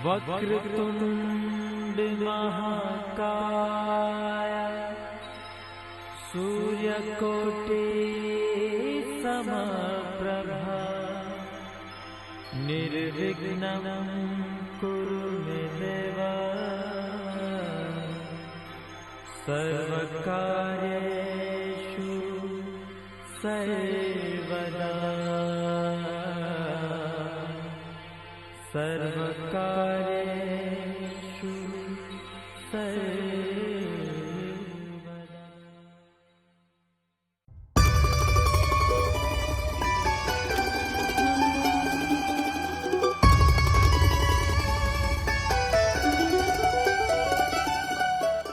वक्रतुंड महाकाय सूर्यकोटि समप्रभा निर्विघ्नं कुरु मे देव सर्वकार्येषु सर्वदा सर्वकार्येषु सर्वदा।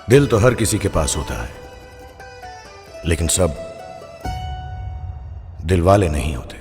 दिल तो हर किसी के पास होता है, लेकिन सब दिल वाले नहीं होते।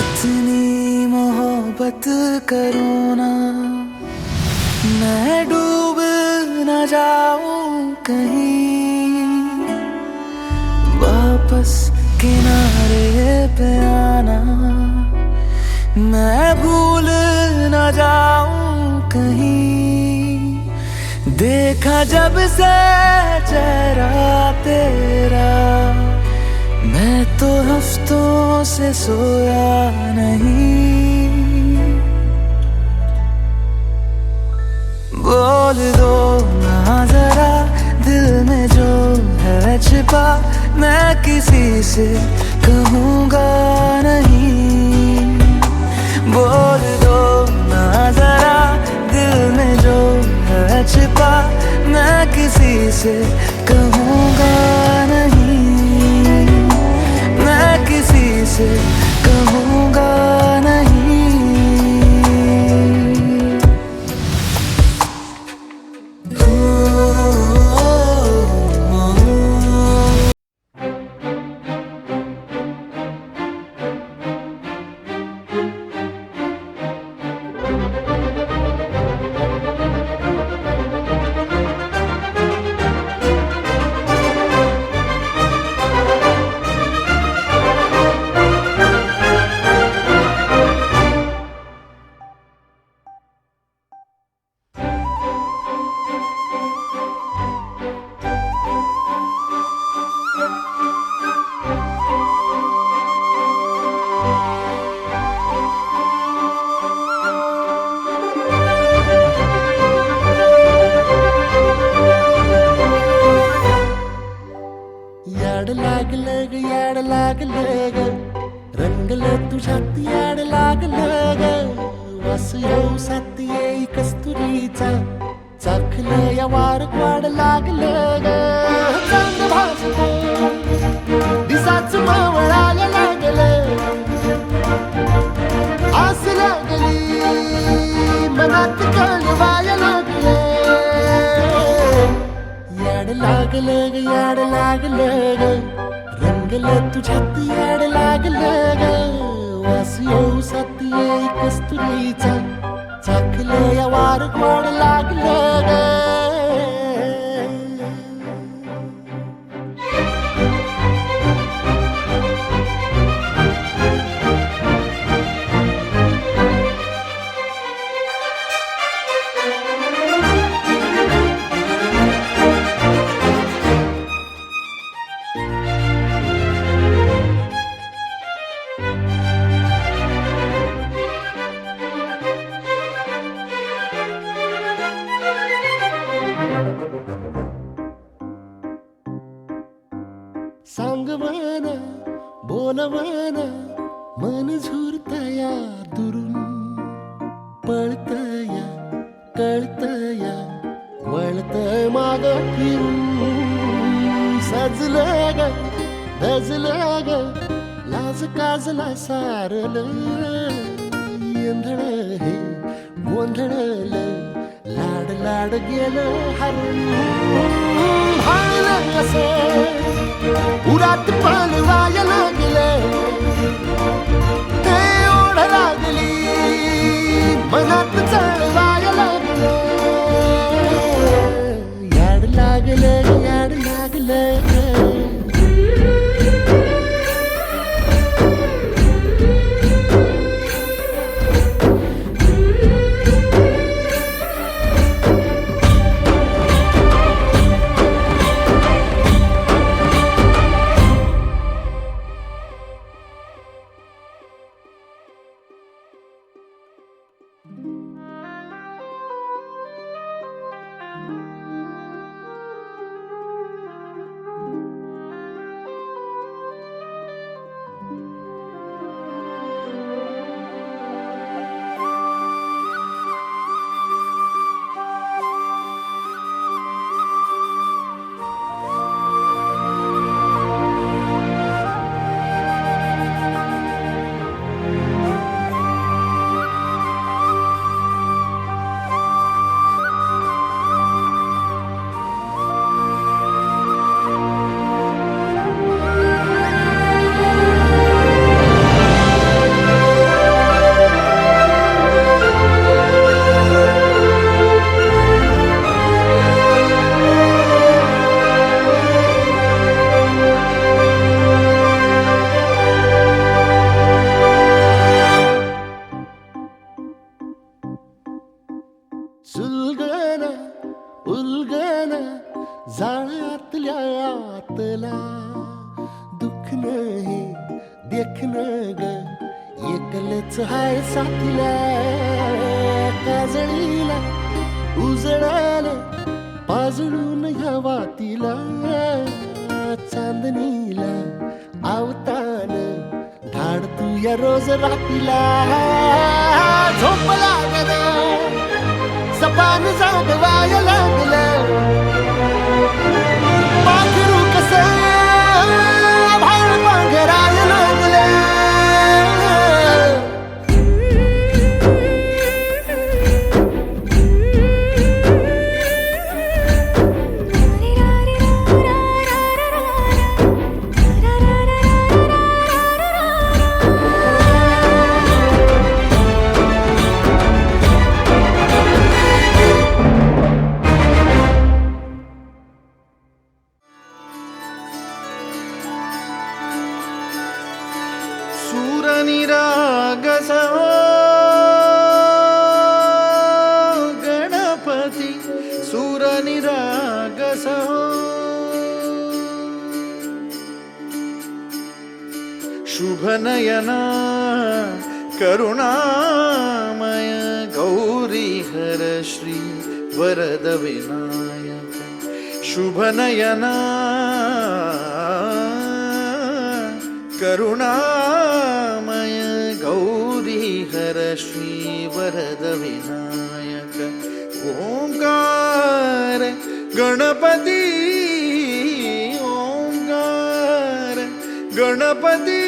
इतनी मोहब्बत करूँ ना, मैं डूब न जाऊं कहीं, वापस किनारे पे आना, मैं भूल न जाऊं कहीं। देखा जब से चेहरा तेरा, मैं तो हफ्तों से सोया नहीं। बोल दो ना जरा दिल में जो है छिपा, मैं किसी से कहूँगा नहीं। बोल दो ना जरा दिल में जो है छिपा, मैं किसी से कहूँगा नहीं, मैं किसी से कहूँगा नहीं। याड लागलं ग, रंगलं तुझ्यात याड लागलं ग, वास येऊ साथ येई कस्तुरीचा, चाखलं या वार वाड लागलं ग, चांग भासतो दिसाच मावळायला लागलं, आस लागली मनात कळवायला लागलं, याड लागलं ग, याड लागलं ग, रंगलं तुझ्यात याड लागलं ग, वास येऊ साथ येई कस्तुरीचा, चाखलं या वार गोड लागलं ग. बोलवना मन झुरतया दुरून पळतया कळतया वळतय माग फिरून सजलं ग धजलं ग लाज काजला सारल येंधळ हे गोंधळल लाड लाड गेलं हरून हायलं कसं उरात पालवाया लागलं ते ओढ लागली मनात चळवाया लागलं याड लागलं याड लागलं सुलगना उलगना जाळ्यातल्या आतला दुःख नाही देखन ग एकलच हाय साथीला काजळीला उजळाला पाजळून ह्या वातीला चांदणीला आवतान धाड तू या रोज रातीला झोप लागना सपान जागवाय लागलं पाखरू कसं भाळ पांघराय लागलं सूरनिरागस हो गणपती सूरनिरागस हो शुभनयना करुणामय गौरी हर श्री वरद विनायक शुभनयना करुणामय गौरी हर श्री वरद विनायक ओंकार गणपती ओंकार गणपती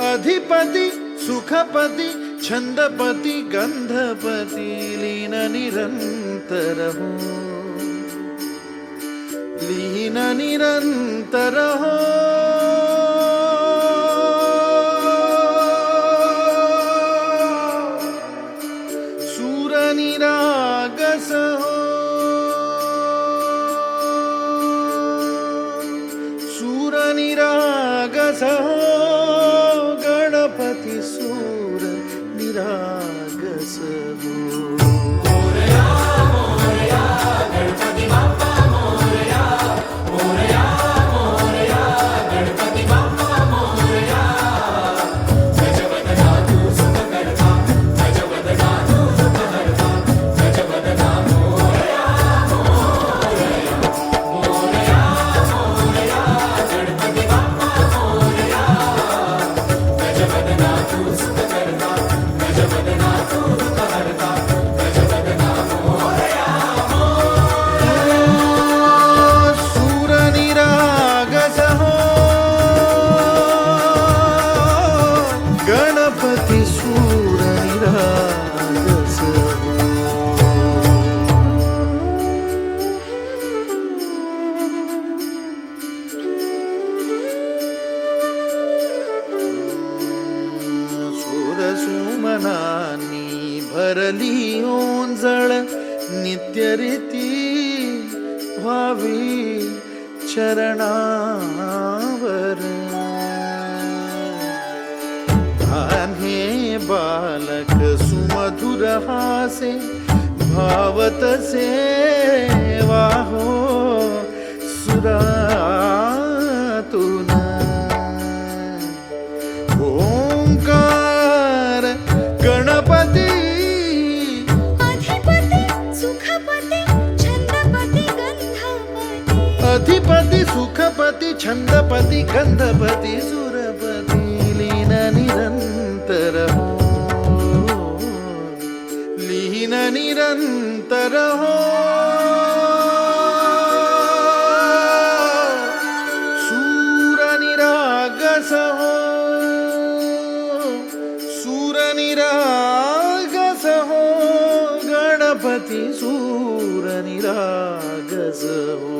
अधिपति सुखपति छंदपति गंधपति लीन निरंतर हो लीन निरंतर हो सूरनिरागस हो सूरनिरागस हो गणपति सूर निरागस हो भरली ओंजळ नित्य रीती व्हावी चरणावर आन्हे बालक सुमधुर हासे भावतसे वाहो सुरातून ओंकार गणपती अधिपती सुखपती छंदपती गंधपती अधिपती सुखपती छंदपती गंधपती सुरपती लीन निरंतर हो लीन निरंतर हो सूर निरागस हो सूर निरागस हो गणपती सूर निरागस हो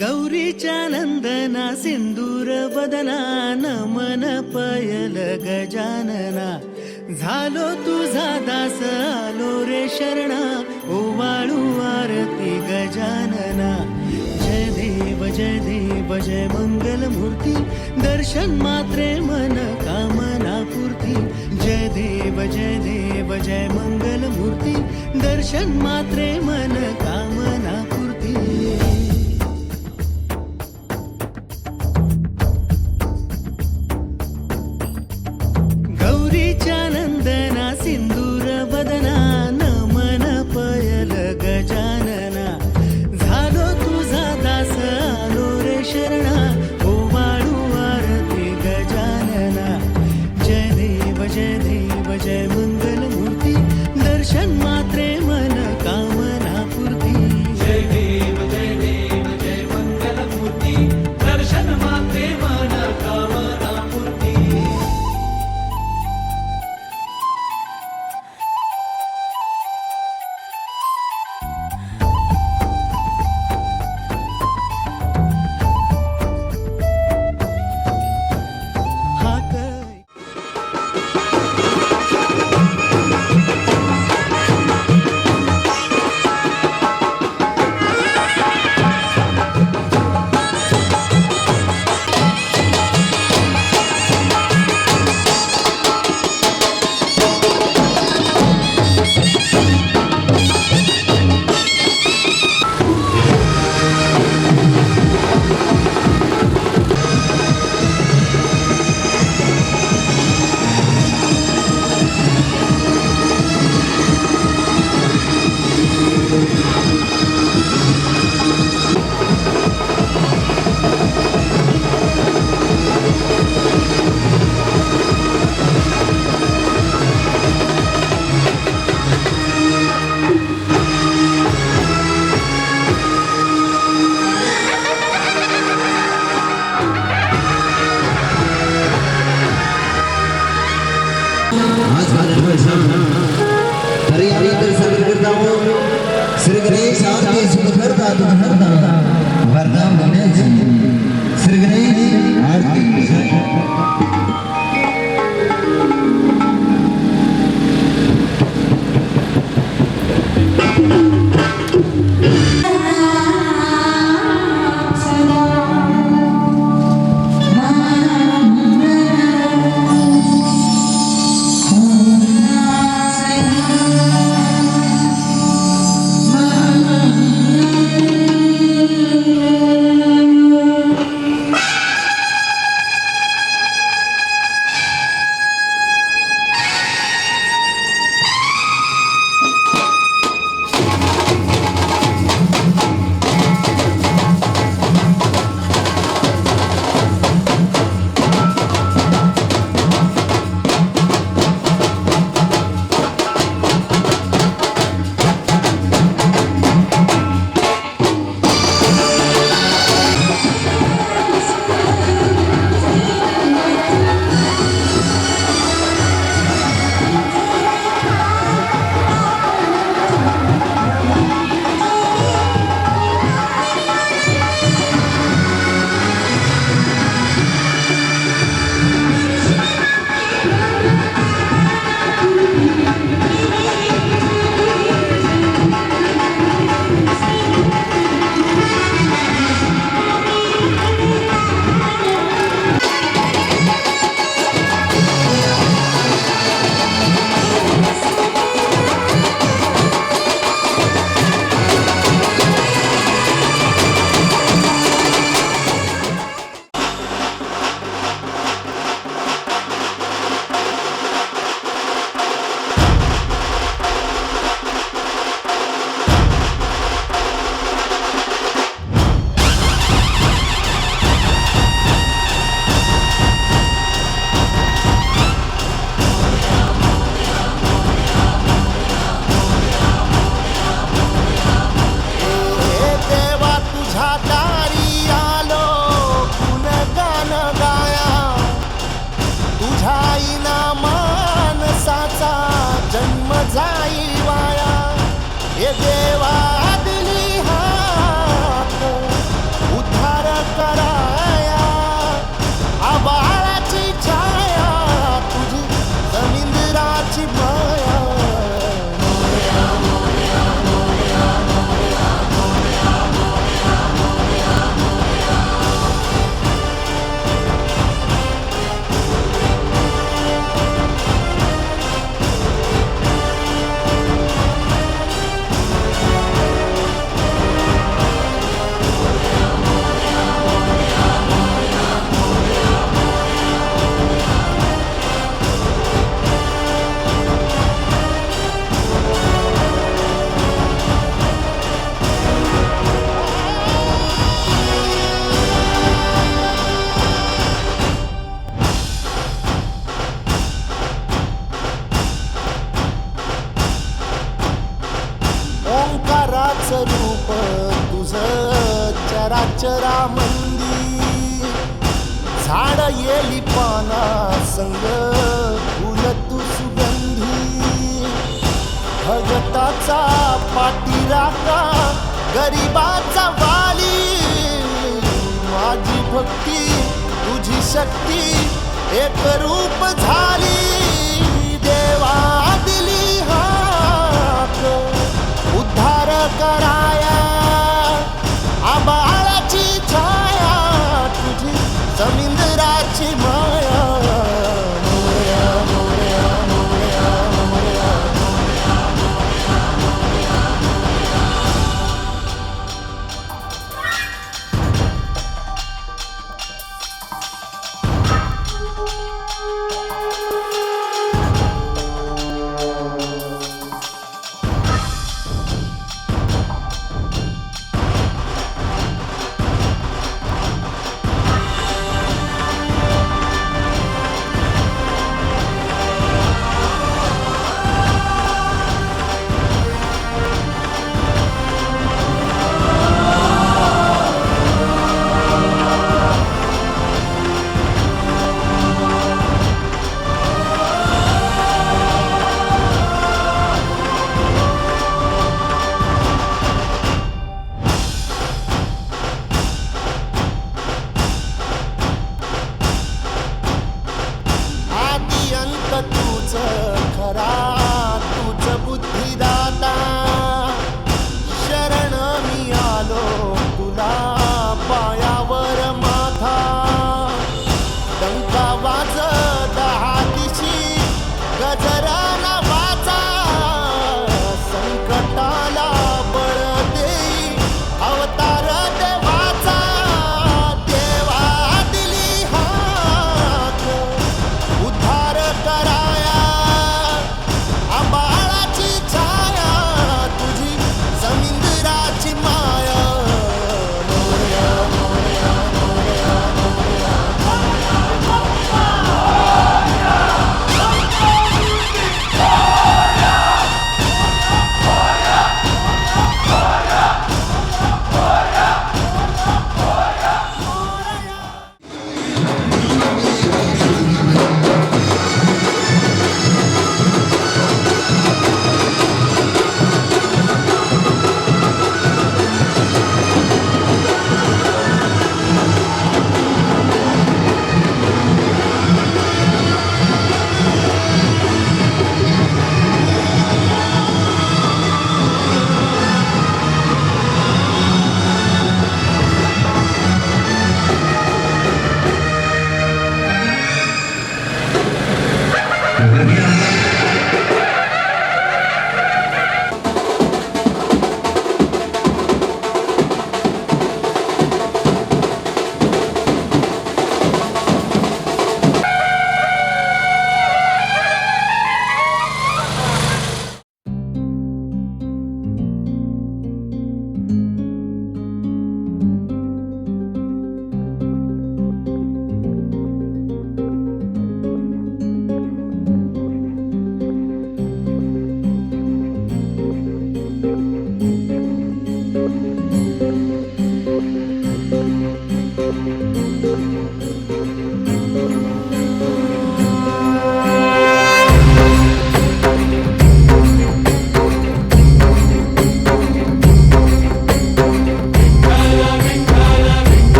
गौरीच्या नंदना सिंदूर बदना नमन पयल गजानना झालो तुझा दास आलो रे शरणा ओवाळू आरती गजानना जय देव जय मंगल मूर्ती दर्शन मात्रे मन कामना पूर्ती जय देव जय मंगल मूर्ती दर्शन मात्रे मन कामना पूर्ती नंदना सिंदूर बदना नमन पयल गजानना झालो तुझा दास आलो रे शरणा ओवाळू आरती गजानना जय देव जय मंगल मूर्ती दर्शन मात्रे मन कामना पूर्ती जय देव जय मंगल मूर्ती दर्शन मात्रे मन कामना पूर्ती हरि हरि कर सागर करता हूँ श्री गणेश आरती सुख करता वरदान गणेश श्री गणेश आरती जाई वाया. हे देवा दिली हाक उद्धार कराया. आबाळाची छाया तुझी समुद्राची माया. ओंकाराचं रूप तुझं चराचरामंदी. झाड येली पाना संग फुल तू सुगंधी. भगताचा पाठीराखा गरिबाचा वाली. माझी भक्ती तुझी शक्ती एक रूप झाली. देवा दिली हाक उद्धार कराया. आबाळाची छाया तुझी समुद्राची माया. मोरया मोरया मोरया मोरया. तूच खरा तूच बुद्धिदाता. शरण मी आलो तुला पायावर माथा. डंका वाज 10 दिशी गजरा नावाचा. संकटाला बळ देई अवतार देवाचा. देवा दिली हाक उद्धार कराया.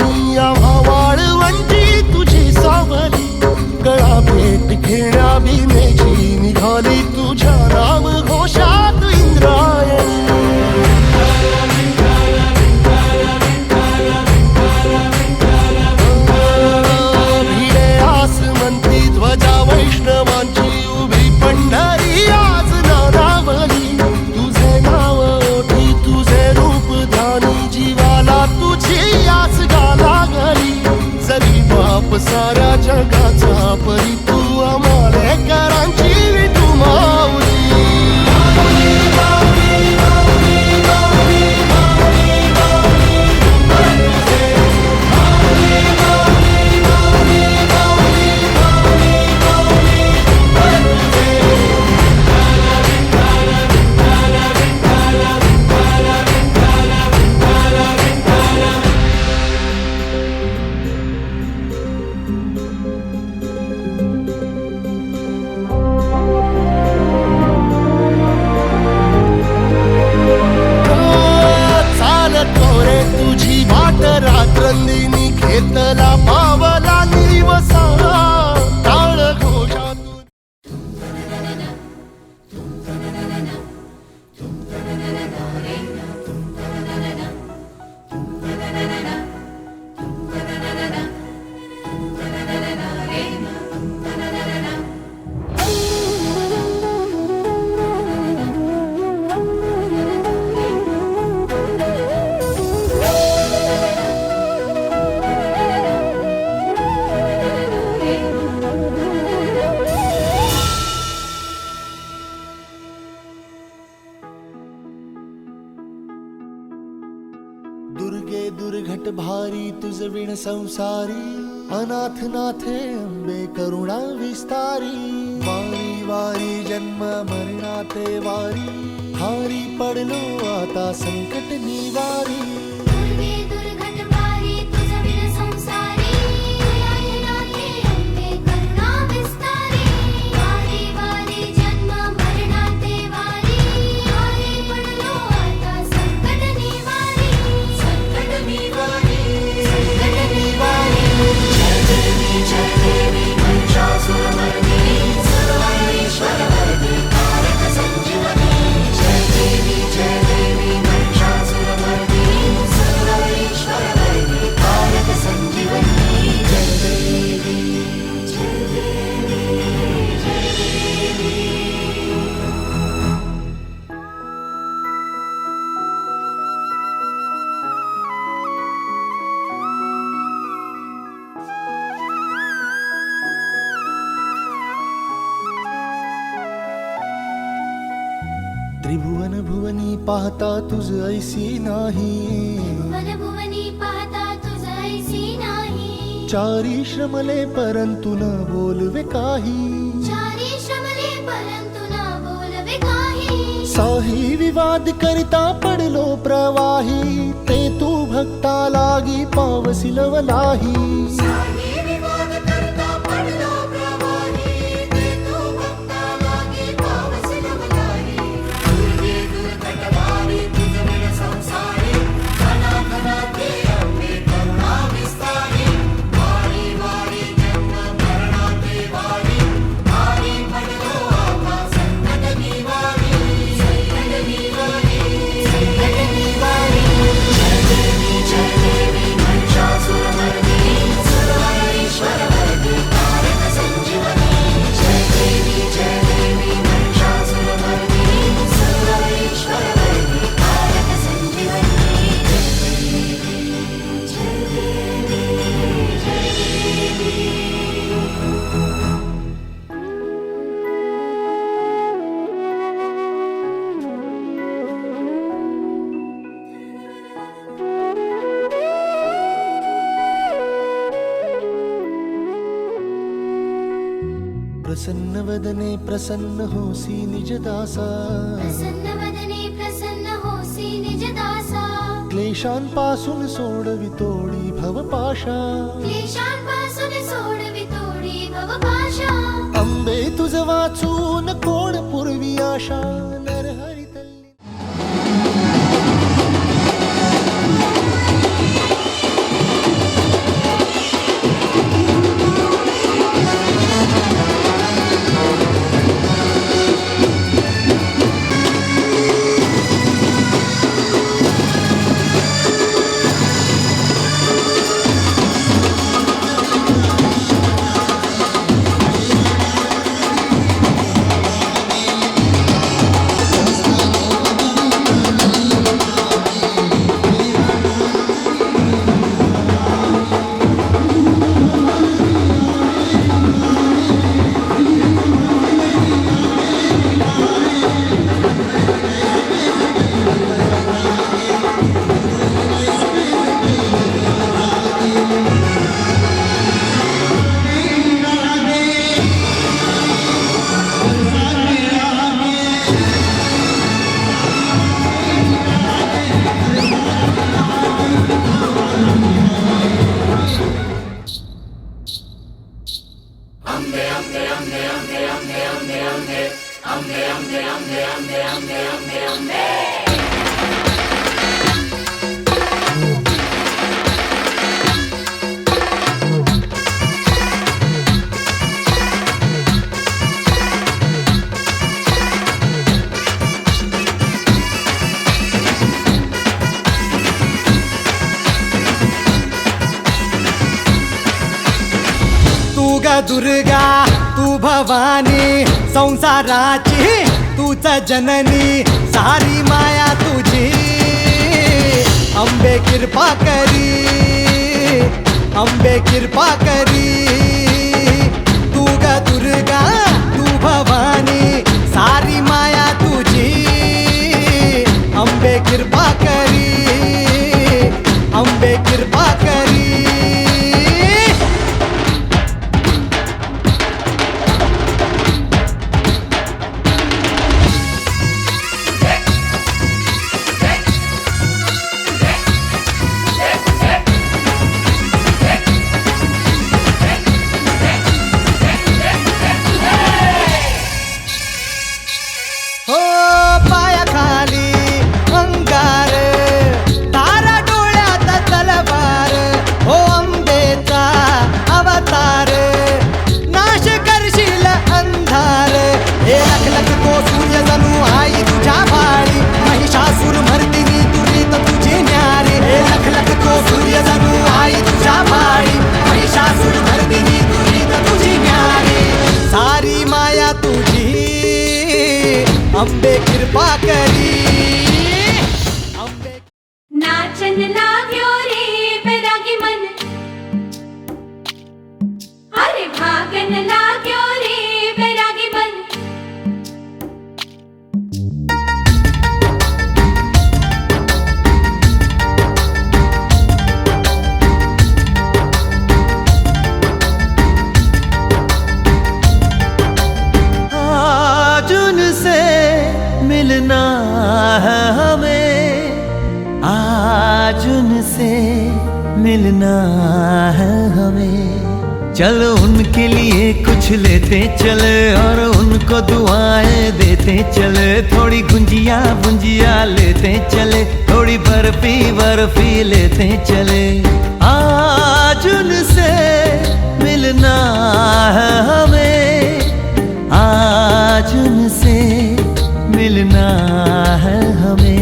मी आम्हा वाळवंटी तुझी सावली गळा भेट घेण्या भीमेची निघाली तुझ्या नाम घोषात इंद्रायणी भिडे आसमंती ध्वजा वैष्णवांची उभी पंढरी आज नारावली तुझे नाव ओठी तुझे रूप ध्यानी जीवाला तुझी आस गाला गली जरी बाप साऱ्या जगाचा परी तू आम्हाले करांची विठू माऊली तुझी वाट रात्रंदिनी घेतला पावला निवसा टाळ घोषातून दुर्गे दुर्घट भारी तुझ विण संसारी अनाथ नाथे अंबे करुणा विस्तारी वारी वारी जन्म मरणाते वारी हारी पडलो आता संकट निवारी दुर्गे दुर्घट भारी तुझ विण संसारी अनाथ नाथे अंबे करुणा विस्तारी वारी वारी जन्म मरणाते वारी हारी पडलो आता संकट निवारी जय देवी महिषासुरमर्दिनी सर्वैश्वर्यवरदी कारक संजीवनी जय देवी महिषासुरमर्दिनी सर्वैश्वर्यवरदी कारक संजीवनी जय देवी जय देवी जय देवी त्रिभुवन भुवनी पाहता तुझ ऐसी नाही वन भुवनी पाहता तुझ ऐसी नाही चारी श्रमले परंतु न बोलवे काही चारी श्रमले परंतु न बोलवे काही साही विवाद करिता पडलो प्रवाही ते तू भक्ता लागी पावसिलवलाही साही विवाद करता पडलो प्रवाही ते तू भक्ता लागी पावसिलवलाही दुर्गे दुर्घट भारी तुझ विण संसारी अनाथ नाथे अंबे करुणा विस्तारी वारी वारी जन्म मरणाते वारी हारी पडलो आता संकट निवारी जय देवी महिषासुरमर्दिनी सर्वैश्वर्यवरदी कारक संजीवनी जय देवी महिषासुरमर्दिनी सर्वैश्वर्यवरदी कारक संजीवनी जय देवी जय देवी प्रसन्न वदने प्रसन्न होसी निज दासा प्रसन्न वदने प्रसन्न होसी निज दासा क्लेशांपासून सोडवी तोडी भवपाशा क्लेशांपासून सोडवी तोडी भवपाशा अंबे तुझ वाचून कोण पूर्वी आशा नरहरी तल्ली तू ग दुर्गा तू भवानी संसाराची तूच जननी सारी माया तुझी अंबे कृपा करी अंबे कृपा करी तू ग दुर्गा तू भवानी सारी माया तुझी अंबे कृपा करी अंबे कृपा करी हो पायाखाली अंगार तारा डोळ्यात तलवार हो अंबेचा अवतार नाश करशील अंधार हे लख लख तो सूर्य जणू आई तुझ्या भाळी महिषासूर मर्दिनी तुझी तर तुझी न्यारी हे लख लख तो सूर्य जणू आई तुझ्या भाळी महिषासूर मर्दिनी तुझी तर तुझी न्यारी सारी माया तुझी अंबे कृपा करी अंबे नाचन लाग्यो रे बैरागी मन अरे भागन लाग्यो रे बैरागी मन आज उनसे मिलना है हमें आज उनसे मिलना है हमें चलो उनके लिए कुछ लेते चले और उनको दुआएं देते चले थोड़ी गुंजिया बुंजिया लेते चले थोड़ी बर्फी बर्फी लेते चले आज उनसे मिलना है हमें आज उनसे मिलना है हमें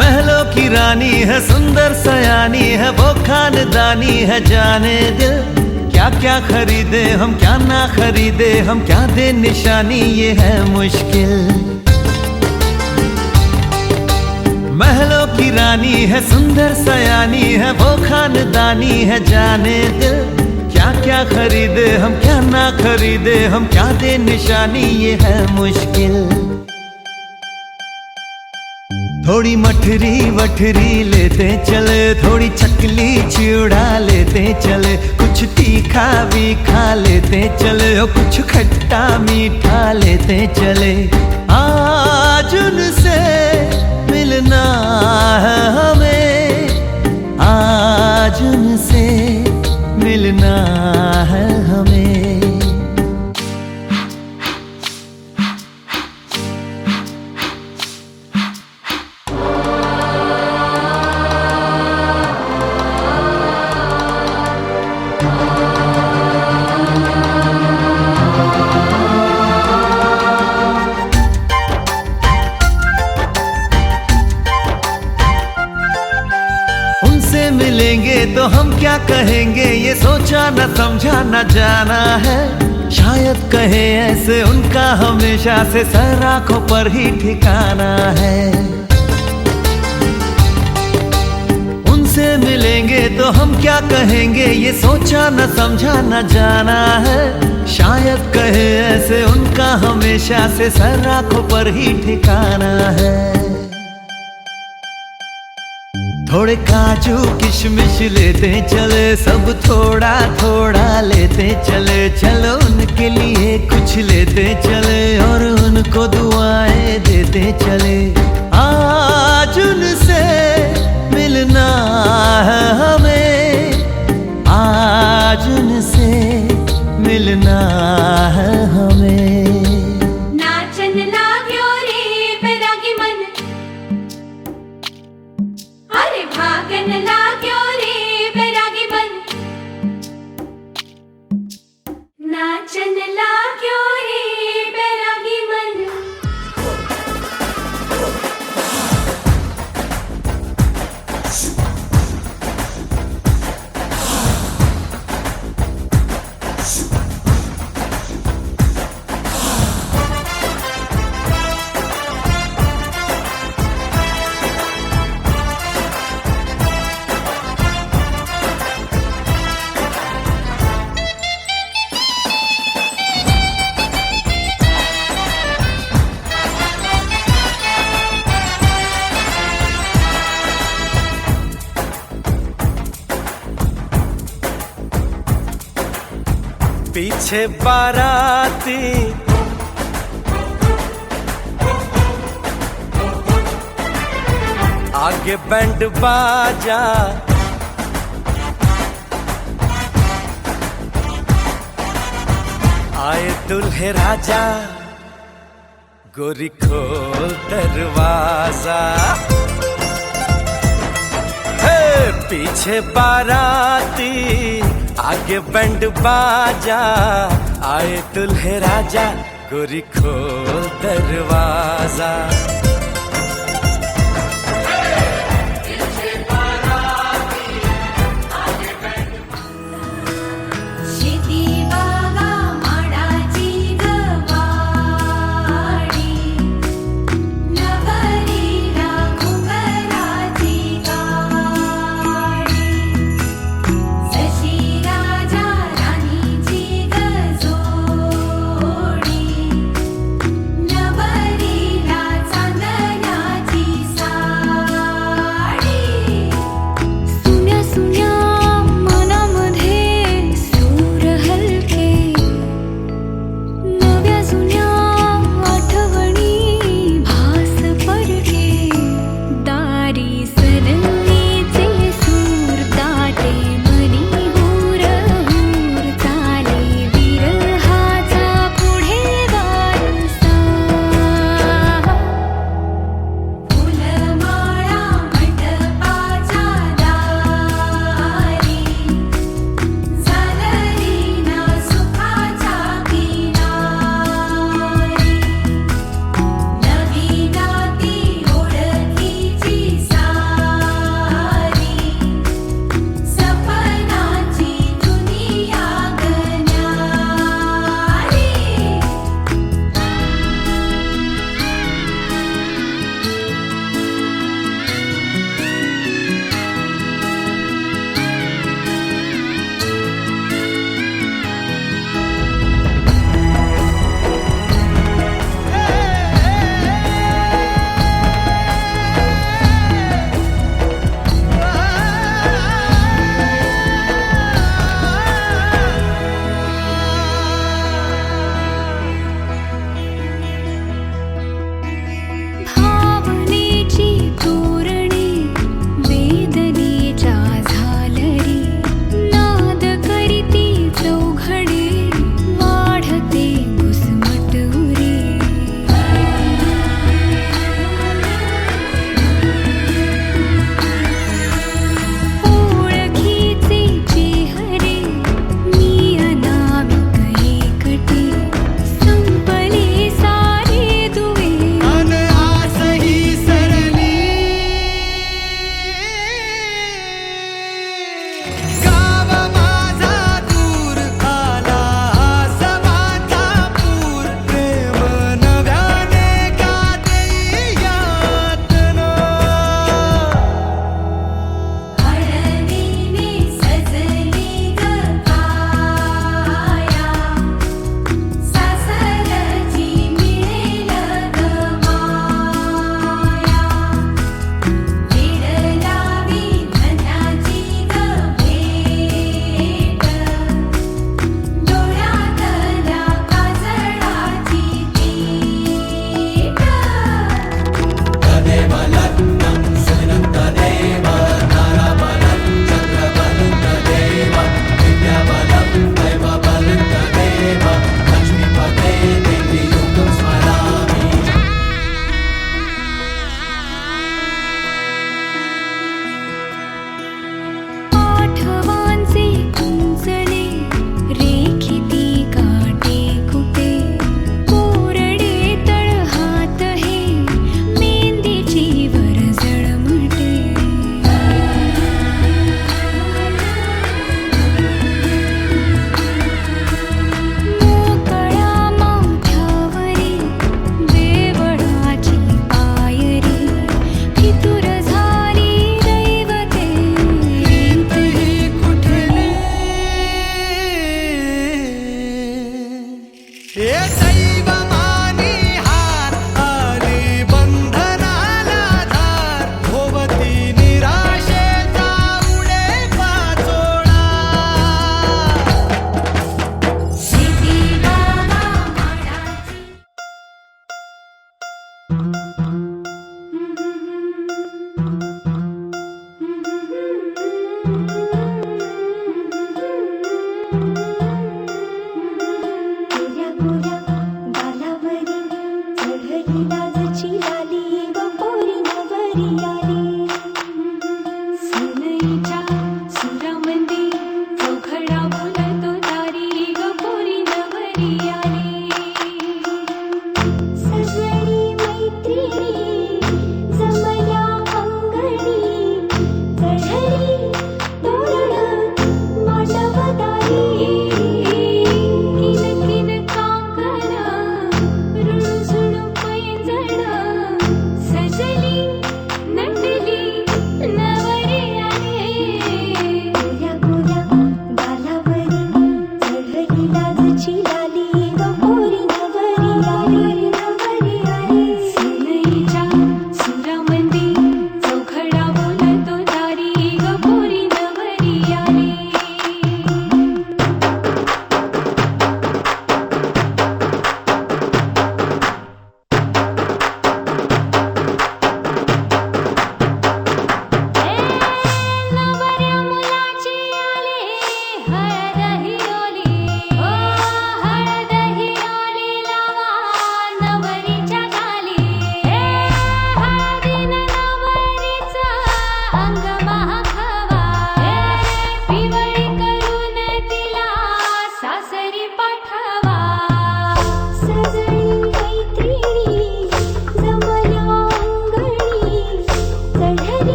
महलों की रानी है सुंदर सयानी है वो खानदानी है जाने दिल क्या क्या खरीदे हम क्या ना खरीदे हम क्या दे निशानी ये है मुश्किल महलों की रानी है सुंदर सयानी है वो खानदानी है जाने दिल क्या क्या खरीदे हम क्या ना खरीदे हम क्या दे निशानी ये है मुश्किल थोड़ी मठरी वठरी लेते चले थोड़ी चकली चिड़ा लेते चले कुछ तीखा भी खा लेते चले और कुछ खट्टा मीठा लेते चले आज उनसे मिलना है हमें आज उनसे मिलना है हमें मिलेंगे तो हम क्या कहेंगे ये सोचा न समझा न जाना है शायद कहे ऐसे उनका हमेशा से सर आंखों पर ही ठिकाना है उनसे मिलेंगे तो हम क्या क्या कहेंगे ये सोचा न समझा न जाना है, शायद कहे ऐसे उनका हमेशा से सर आंखों पर ही ठिकाना है। थोड़े काजू किशमिश लेते चले, सब थोड़ा थोड़ा लेते चले, चलो उनके लिए कुछ लेते चले और उनको दुआएं देते चले। आज उनसे मिलना है हमें, आज उनसे मिलना है हमें। नाचन लाग्यो रे बैरागी मन, अरे भागन लाग्यो रे बैरागी मन, नाचन लाग्यो रे बैरागी मन। पीछे बाराती आगे बैंड बाजा, आए दुल्हे राजा, गोरी खोल दरवाजा। हे पीछे बाराती आगे बैंड बाजा, आए दुल्हे राजा, गोरी खोल दरवाजा। चांदणीची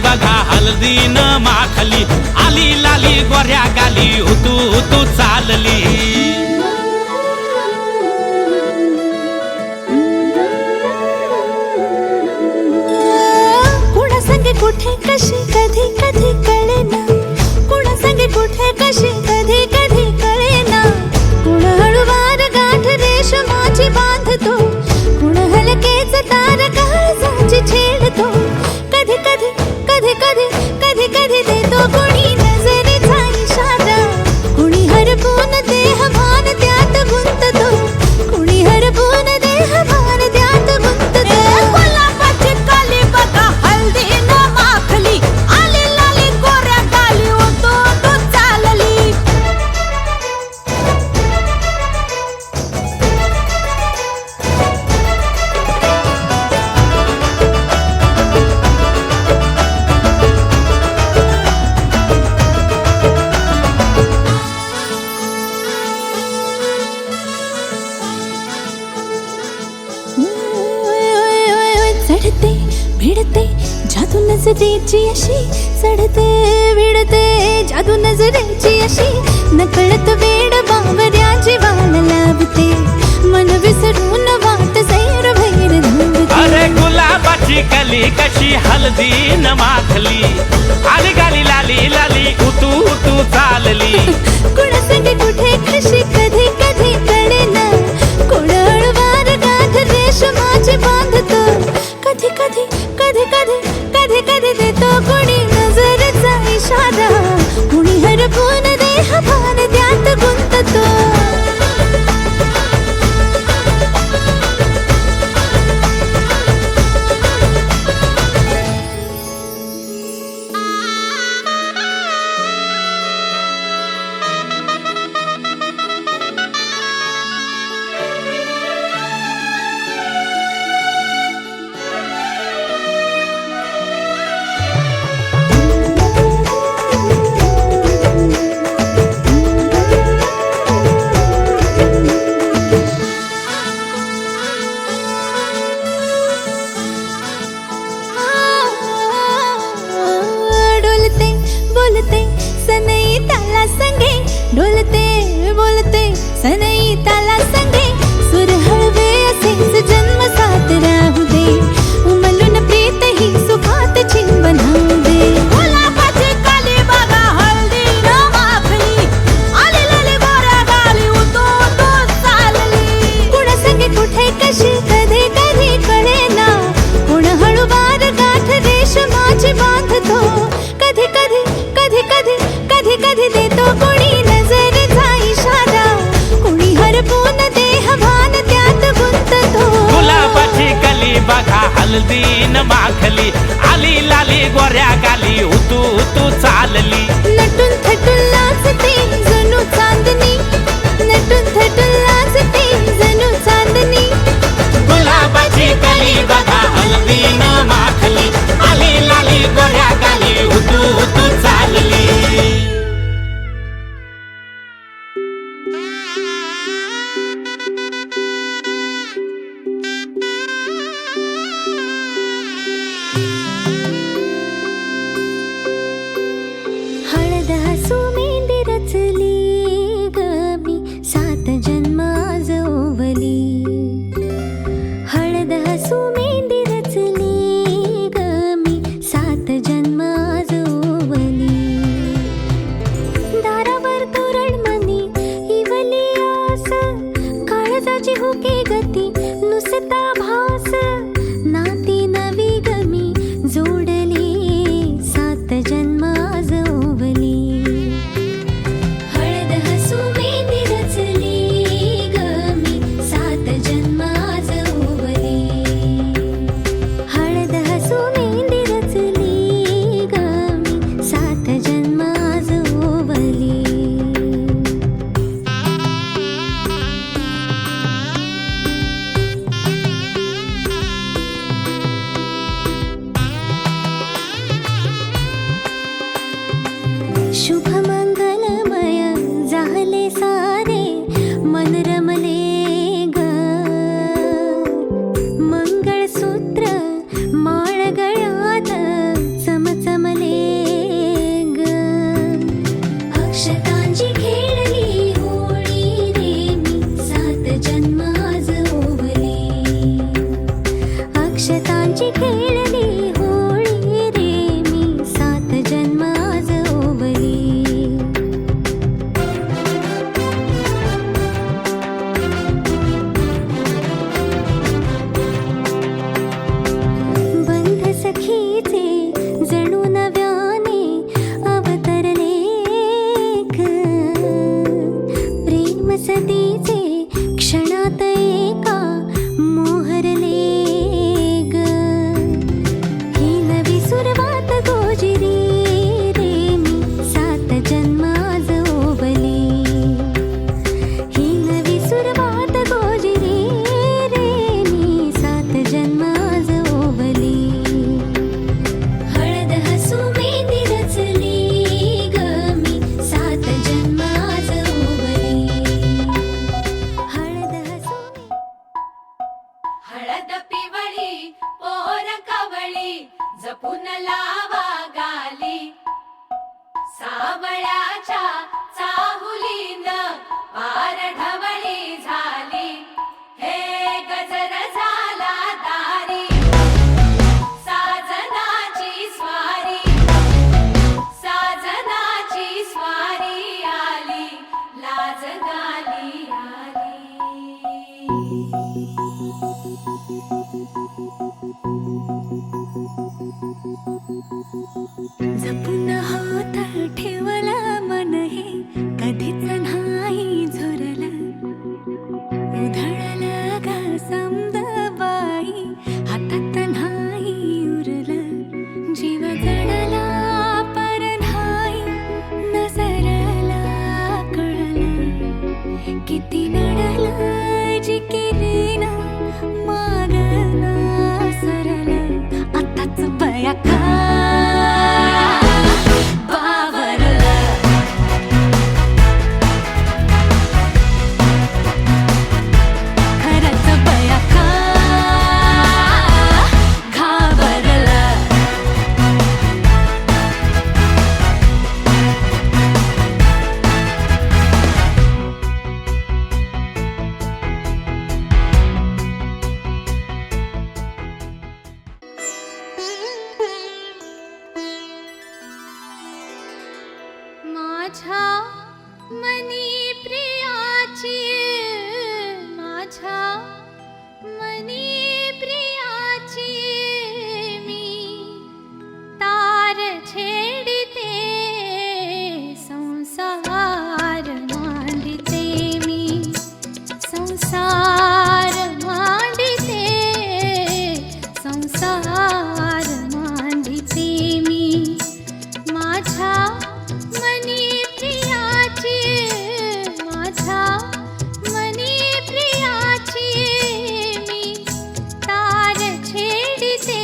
बघा हल्दी न माखली आली लाली गोऱ्या गाली उतू उतू चालली कुणा संगे कुठे कशी कधी कधी कळेना कुणा संगे कुठे कशी कधी कधी कळेना कुण हळूवार गाठ रेशमाची बांधतो कुण हलकेच तार काळजाची छेडतो कधी कधी कधी कधी कधी कधी देतो कुणी नजरेचा इशारा कुणी हरपून देह भान त्यात गुंततो कुणी हरपून देह भान त्यात गुंततो गुलाबाची काली बघा हल्दी न माखली आली लाली गोऱ्या गाली उतू उतू चालली भिडते जादू नजरेची अशी चढते विडते जादू नजरेची अशी नकळत वेड बावऱ्या जीवाला लाभते मन विसरून वाट सैर भैर धावते. अरे गुलाबाची कली कशी हलदी न माखली आली गाली लाली लाली उतू उतू चालली. कुणासंग कुठे कशी कधी कधी कळेना कोण हळवार गाठ रेशमाची बांधतो. कधी कधी कधी कधी कधी कधी देतो कोणी नजरेचा इशारा कुणी हरपून देह भान त्यात गुंततो. बोलते सनई ताला संगे डोलते बोलते सनई ताला संगे सुर हळवे असेच जन्म साथ राहू दे उमलून प्रीत ही सुखात चिंबन होऊ दे. गुलाबाची काली बघा हळदी न माखली आली लाली गोऱ्या गाली उतू उतू चालली. कुणा संगे कुठे कशी कधी कधी कळेना कोण हळूवार गाठ रेशमाची बांधतो. कधी कधी कधी कधी कधी कधी देतो कोणी नजरेचा इशारा कोणी हरपून देह भान त्यात गुंततो. गुलाबाची कली बघा हलदी न माखली आली लाली गोऱ्या गाली उतू उतू चालली. नटून थटून लाजते जणू चांदणी नटून थटून लाजते जणू चांदणी. गुलाबाची कली बघा हलदी न माखली आली लाली गोऱ्या गाली उतू उतू चालली. हळद हसू मेंढी रचली ग मी 7 जन्म आज ओवली. हळद हसू मेंढी रचली ग मी 7 जन्म आज ओवली. दारावर तोरणमणी इवली आस काळजाची हुके गती नुसता भास नाती नवी गमी जोडली 7 जन्म आज ओवली. हळद हसू मेंढी रचली ग मी 7 जन्म आज ओवली. हळद हसू मेंढी रचली ग मी 7 जन्म आज ओवली. शुभ मंगलमय झाले सारे मन रमले ग. मंगळसूत्र माळ गळ्यात चमचमले ग. अक्षतांची खेळली होळी रे मी 7 जन्म आज ओवली. अक्षतांची खेळली होळी रे मी 7 जन्म आज ओवली. बंध सखीचे जणू नव्याने अवतरले ग. प्रेम सदीचे क्षणात एका मोहरले ग. ही नवी सुरवात गोजिरी रे मी 7 जन्म आज ओवली. ही नवी सुरवात गोजिरी रे मी 7 जन्म आज ओवली. हळद हसू मेंढी रचली ग मी 7 जन्म आज ओवली. हळद हसू हळद पिवळी मोर कवळी जपून लावा गाली सावळ्याच्या चाहुलीन पार ढवळी झाली हे गजर झाला दारी साजनाची स्वारी आली लाज गाली जपून होत ठेवलं मन हे कधीच नाही झुरलं उधळलं ग समद बाई हातात नाही उरलं जीव जडला पर नाही नजरला कळलं किती नडलं जी केली ना मागना सरलं आताच बया का माझ्या मनी प्रियाची माझ्या मनी प्रियाची मी तार छेडिते संसार मांडिते मी संसार मांडिते संसार मांडिते मी माझ्या मनी प्रियाची माझ्या मनी प्रियाची मी तार छेडिते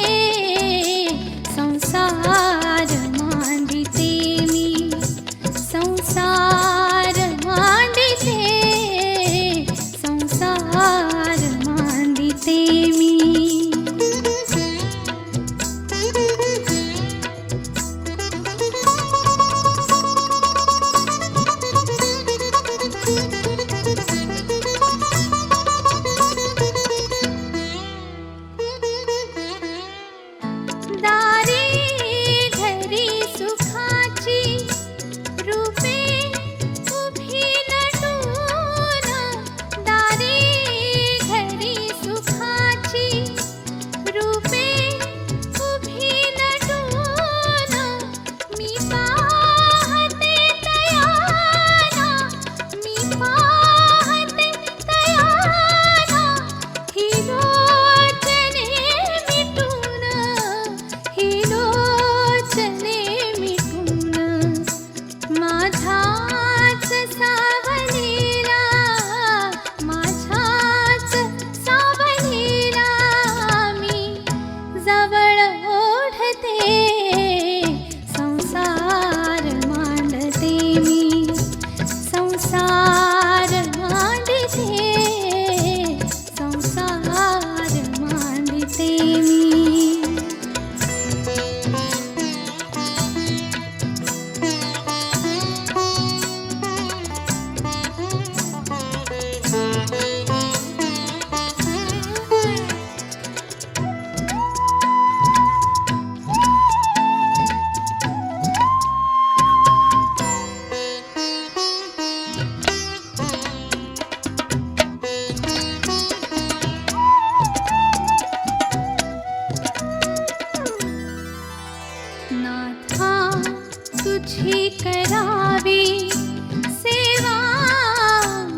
संसार मांडिते मी संसार मांडिते संसार मांडिते मी तुझी करावी सेवा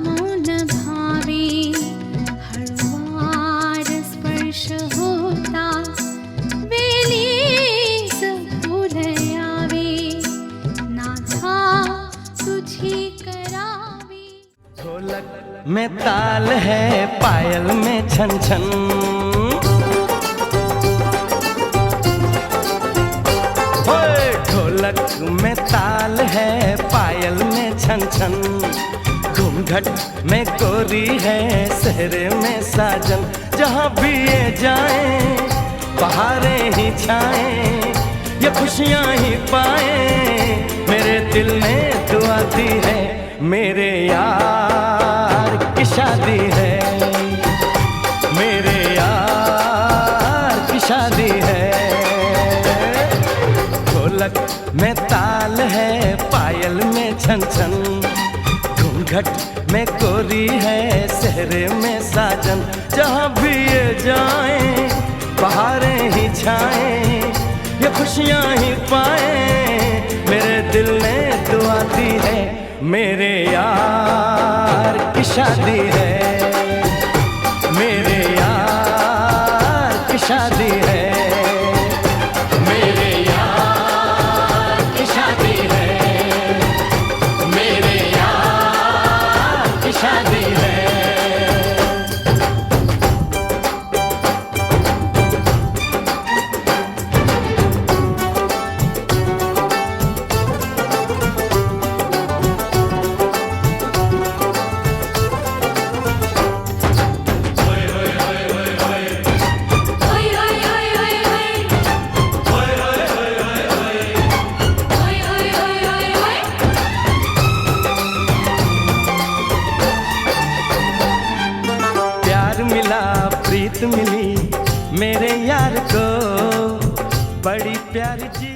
मौन भावी हळुवार स्पर्श होता वेलीस फुल यावे नाथा तुझी करावी ढोलक में ताल है पायल में छन छन ढोलक में ताल है पायल में छन छन घूंघट में गोरी है सहरे में साजन जहाँ भी ये जाए बहारें ही छाएं, ये खुशियां ही पाए, मेरे दिल में दुआ दी है, मेरे यार की शादी है, मेरे यार की शादी है। ढोलक में ताल है, पायल में छन छन, घूंघट में कोरी है, सहरे में साजन। जहाँ भी ये जाएं, बहारें ही छाएं, ये खुशियाँ ही पाए, मेरे दिल ने दुआ दी है, मेरे यार की शादी है, मेरे यार की शादी है, मेरे यार की शादी है, मेरे यार की शादी है। प्रीत मिली मेरे यार को, बड़ी प्यारी जीत।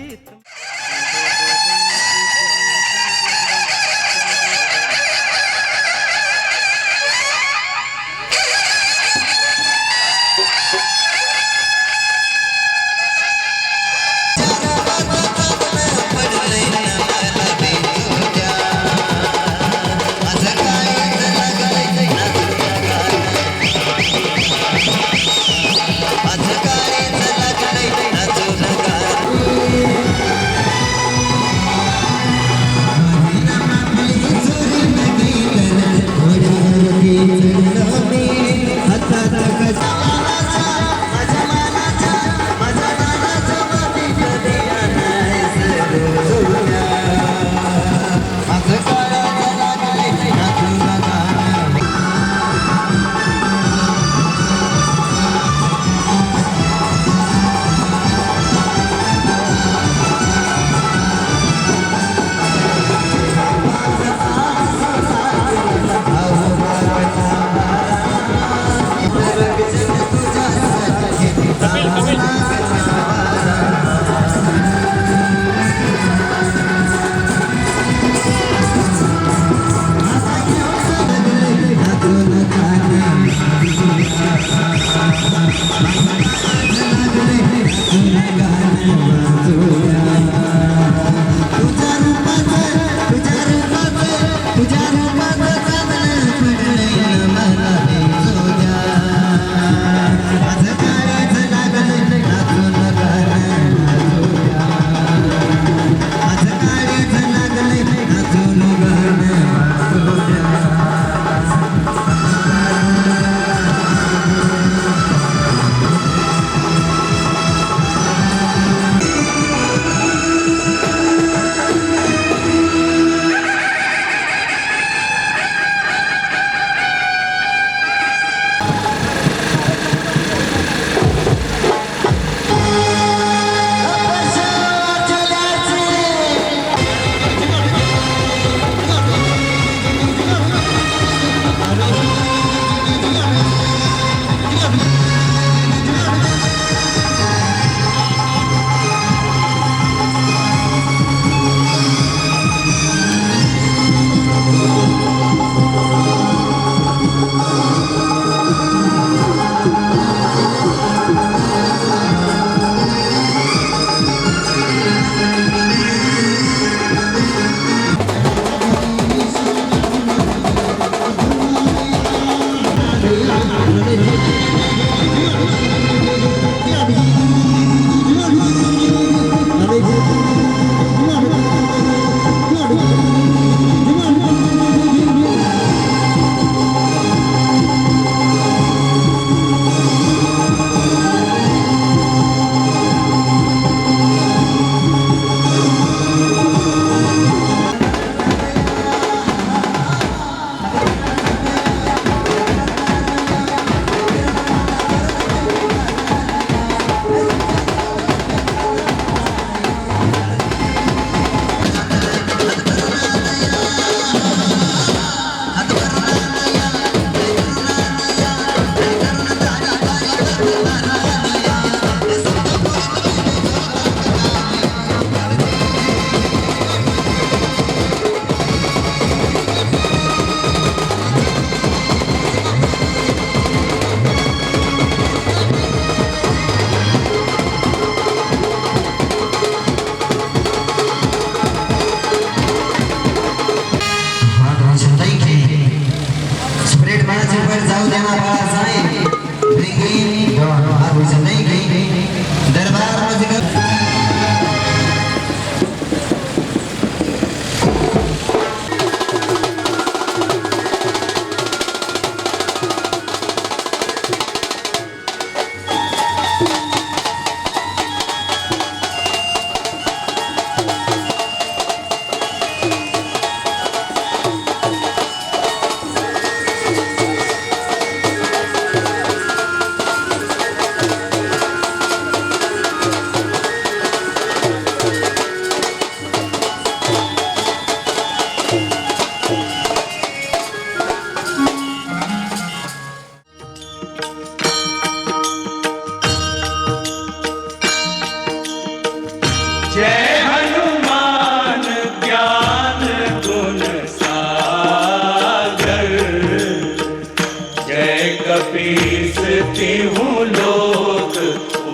देखते हूँ लोक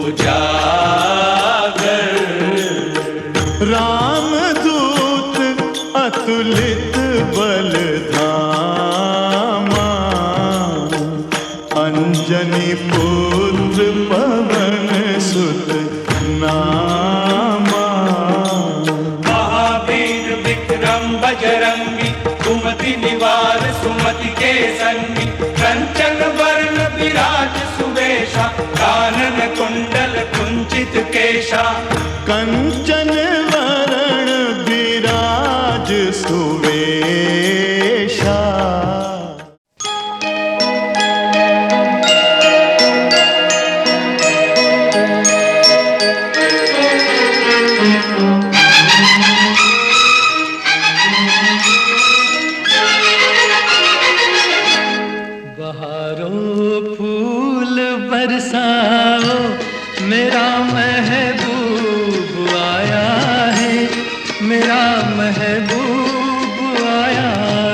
उजागर। रामदूत अतुलित बलधामा, अंजनी पुत्र पवन सुत नामा। महावीर विक्रम बजरंगी, कुमति निवार सुमति के संगी। कंचन वर्ण विराज सुवेशा, कानन कुंडल कुंचित केशा। कंचन वरण विराज सुवेशा। बहारों फूल बरसाओ, मेरा महबूब आया है, मेरा महबूब आया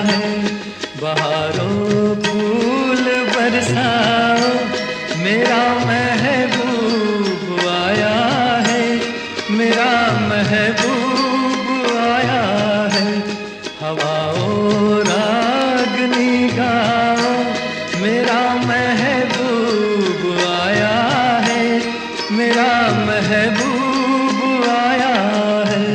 है। बहारों फूल बरसाओ, मेरा महबूब आया है, मेरा महबूब आया है। हवाओं रागनी गाओ, मेरा महबूब आया है, मेरा महबूब आया है।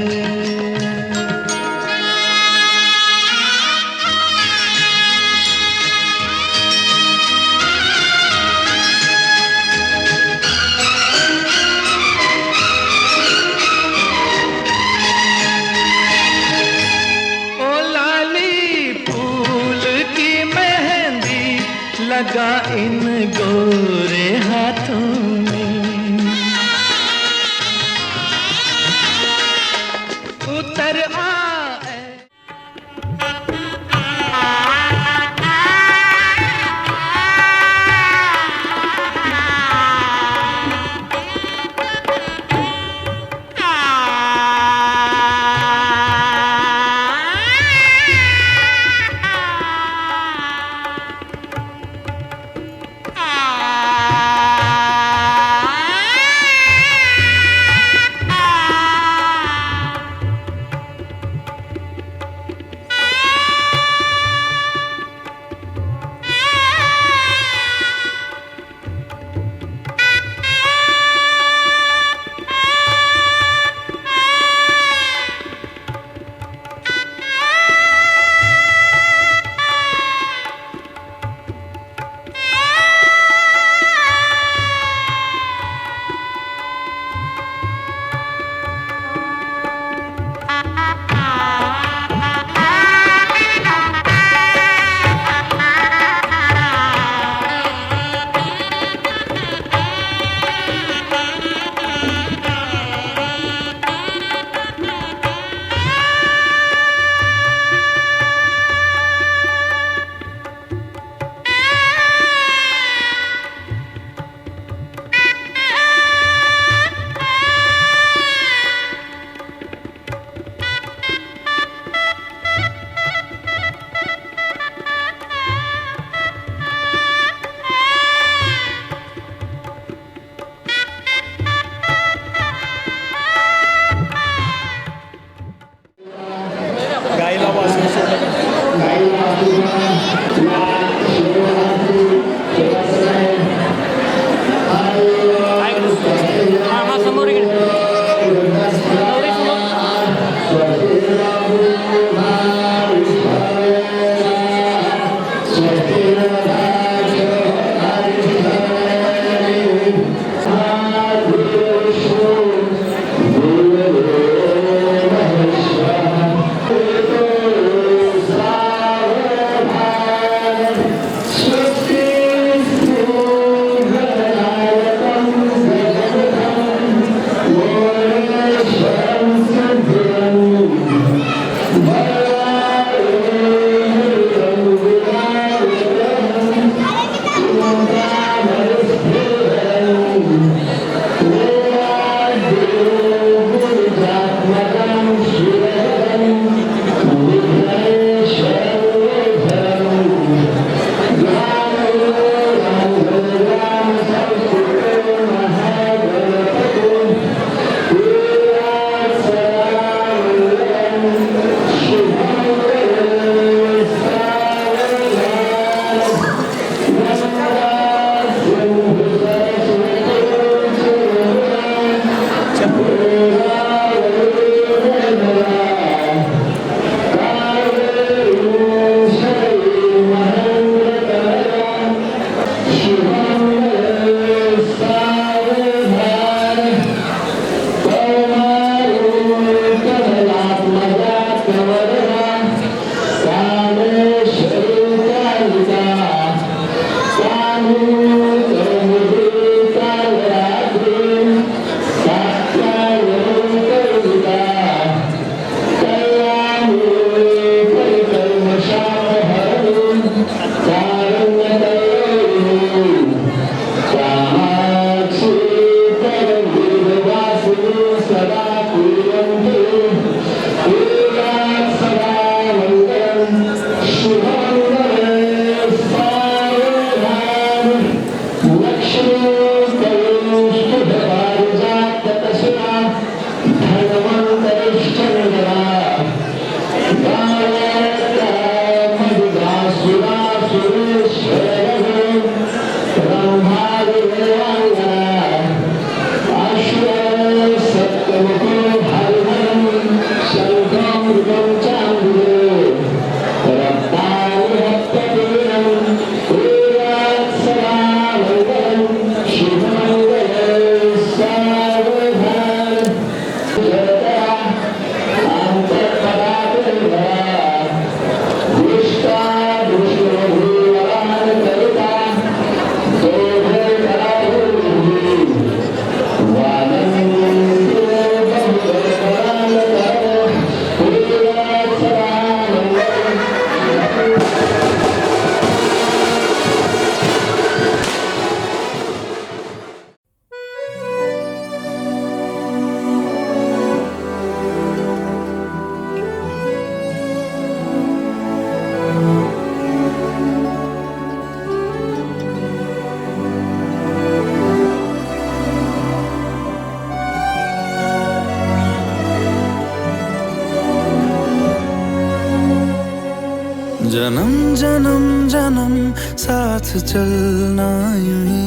जन्म जन्म जन्म साथ चलना यूं ही,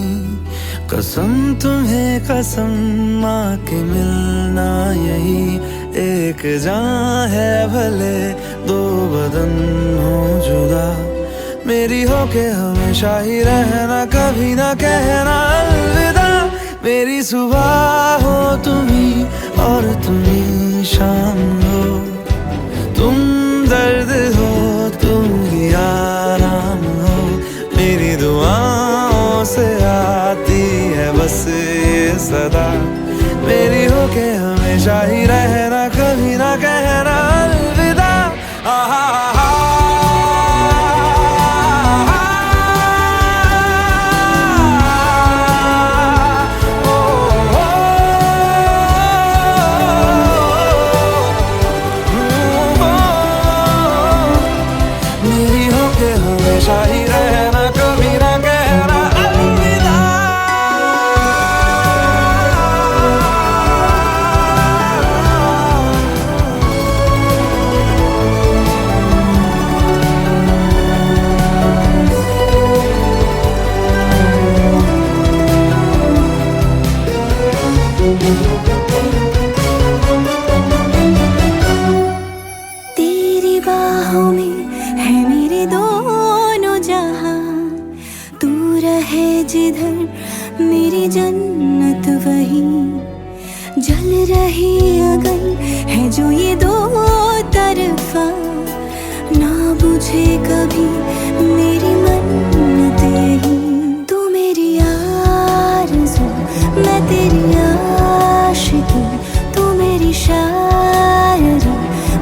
कसम तुम्हें कसम माँ के मिलना यही। एक जान है भले दो बदन हो जुदा, मेरी हो के हमेशा ही रहना, कभी ना कहना अलविदा। मेरी सुबह हो तुम्ही और तुम्ही शाम हो, तुम दर्द हो तुम ही आराम हो। मेरी दुआओं से आती है बस ये सदा, मेरी हो के हमेशा ही रहना, कभी ना कहना अलविदा। हमेशा ही रहना, कभी ना कहना अलविदा। तेरी बाहों में है मेरे दोनों जहां, तू रहे जिधर मेरी जन्नत वहीं। जल रही अगन है जो ये दो तरफा, ना बुझे कभी मेरी मन्नत यही। तू मेरी आरज़ू मैं तेरी आशिकी, तू मेरी शायरी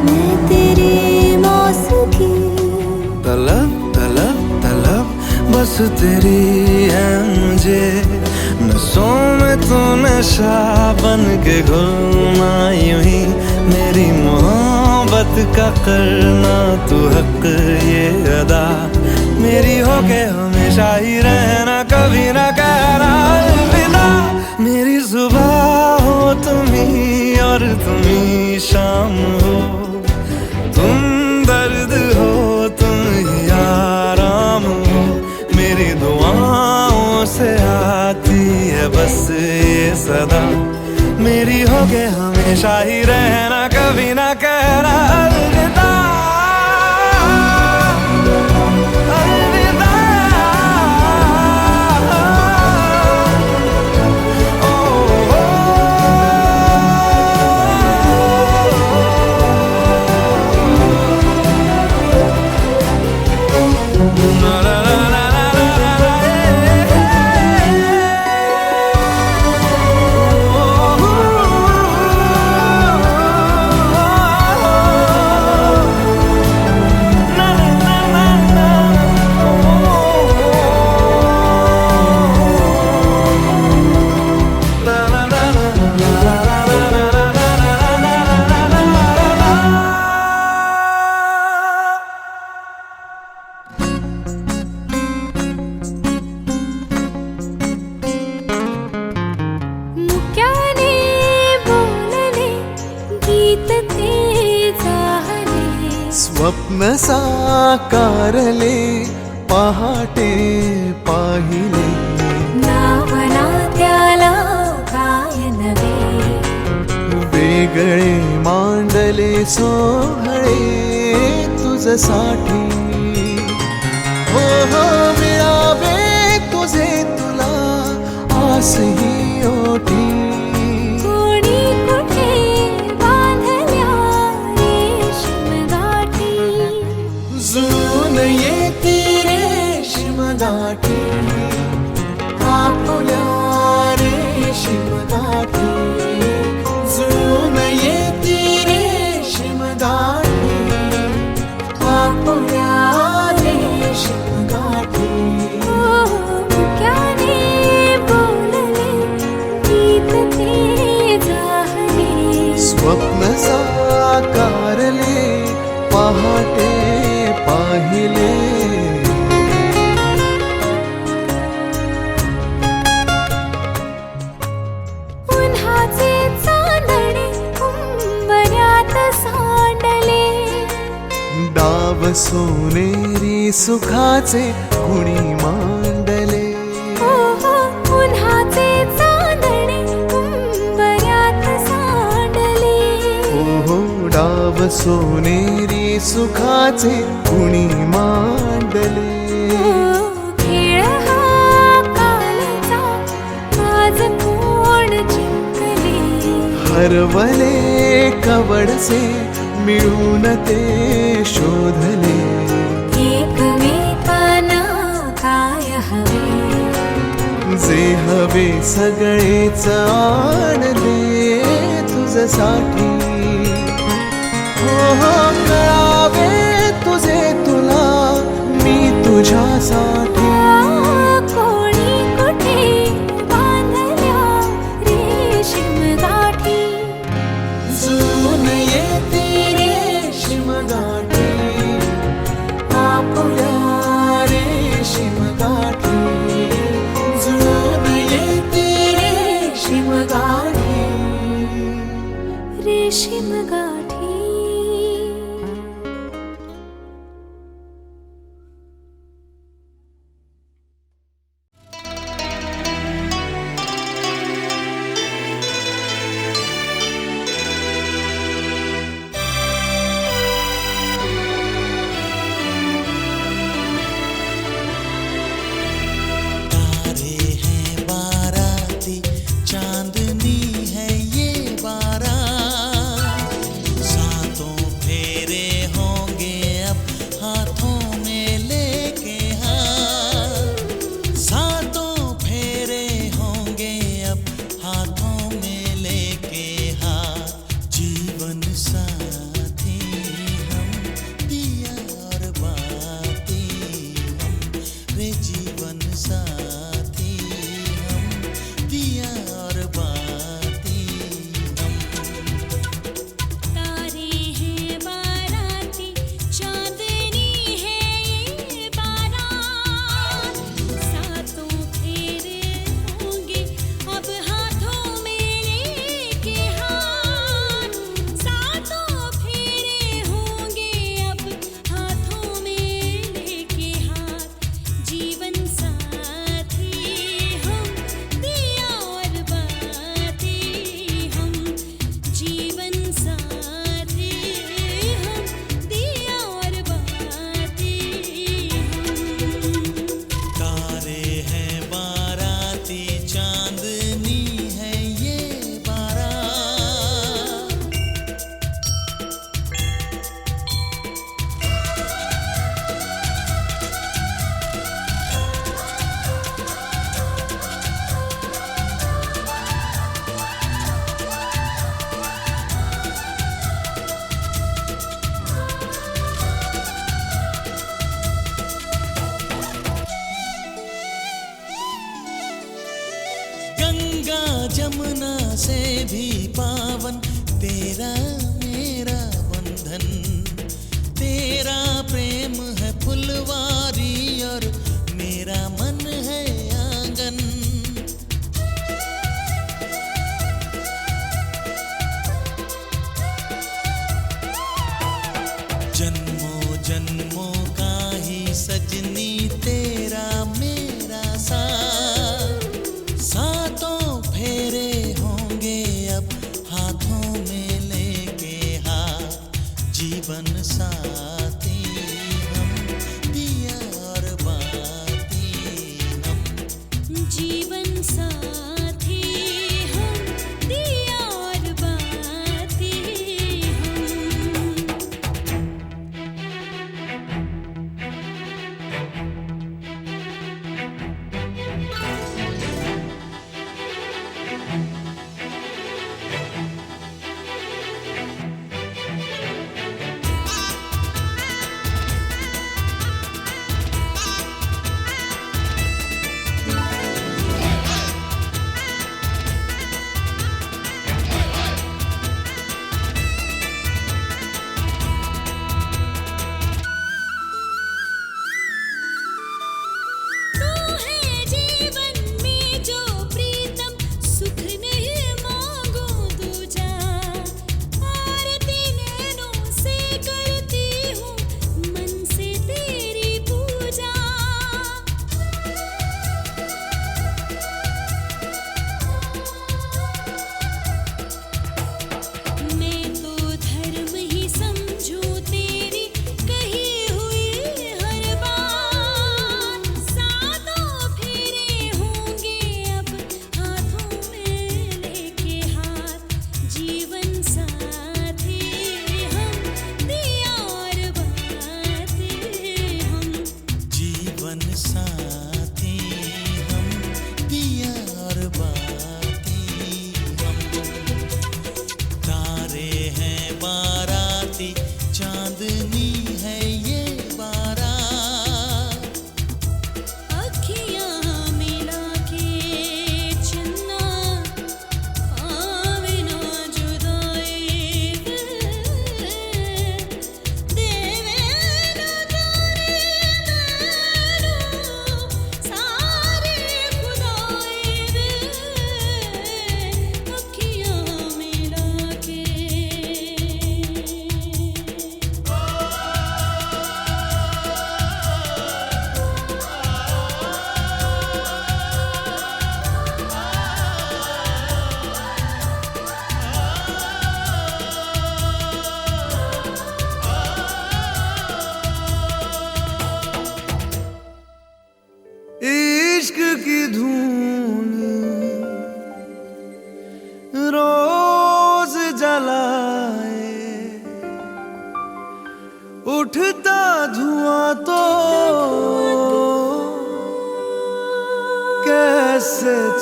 मैं तेरी मौसीकी। तलब तलब तलब बस तेरी है मुझे, नसों में तू नशा बन के घुलना यूं ही। मेरी मोहब्बत का करना तू हक ये अदा, मेरी हो के हमेशा ही रहना, कभी ना कहना अलविदा। मेरी सुबह हो तुम्ही और तुम्ही शाम हो, तुम दर्द हो तुम ही आराम हो। मेरी दुआओं से आती है बस ये सदा, मेरी हो के हमेशा ही रहना, कभी ना कहना अलविदा। अलविदा। स्वप्न साकारले पहाटे पाहिले, नावना सोहळे तुझसाठी हो हो मिळावे तुझे तुला आसही ओठी कोणी कुठे बांधल्या रेशीम गाठी जुळून येती रेशीम गाठी आपुल्या रेशीम गाठी जुळून येती रेशीम गाठी आपुल्या रेशीम गाठी मुक्याने बोलले गीत ते जाहले स्वप्न साकारले पहाटे पाहिले उन्हाचे चांदणे उंबऱ्यात सांडले डाव सोनेरी सुखाचे कुणी मांडले हो हो उन्हाचे चांदणे उंबऱ्यात सांडले हो डाव सोनेरी सुखाचे कुणी मांडले खेळ हा कालचा आज कोण जिंकले हरवले कवडसे मिळून ते शोधले एकमेकांना काय हवे जे हवे सगळेच आणले तुझसाठी हो हो कळावे तुझे तुला मी तुझ्यासाठी कोणी कुठे बांधल्या रेशीम गाठी जुळून येते रेशीम गाठी आपुल्या रेशीम गाठी जुळून येते रेशीम गाठी रेशीम गाठी चांदनी है ये बारात सातों फेरे होंगे अब हाथों में लेके हाथ सातों फेरे होंगे अब हाथों में लेके हाथ जीवन साथी हम दिया और बाती हम रे जीवन साथी हम दिया और बाती तारे हैं बाराती चांदनी है ये बारात सातों फेरे होंगे अब हाथों में लेके हाथ सातों फेरे होंगे अब हाथों में लेके हाथ जीवन साथी हम दिया और बाती हम जीवन साथी हम दिया और बाती हम तारे हैं बाराती चांदनी है ये बारात गंगा जमुना से भी पावन तेरा मेरा बंधन तेरा प्रेम है फुलवारी और मेरा मन है आंगन जन्मों जन्मों का ही सजनी तेरा मेरा साथ सातों फेरे होंगे अब हाथों में लेके हाथ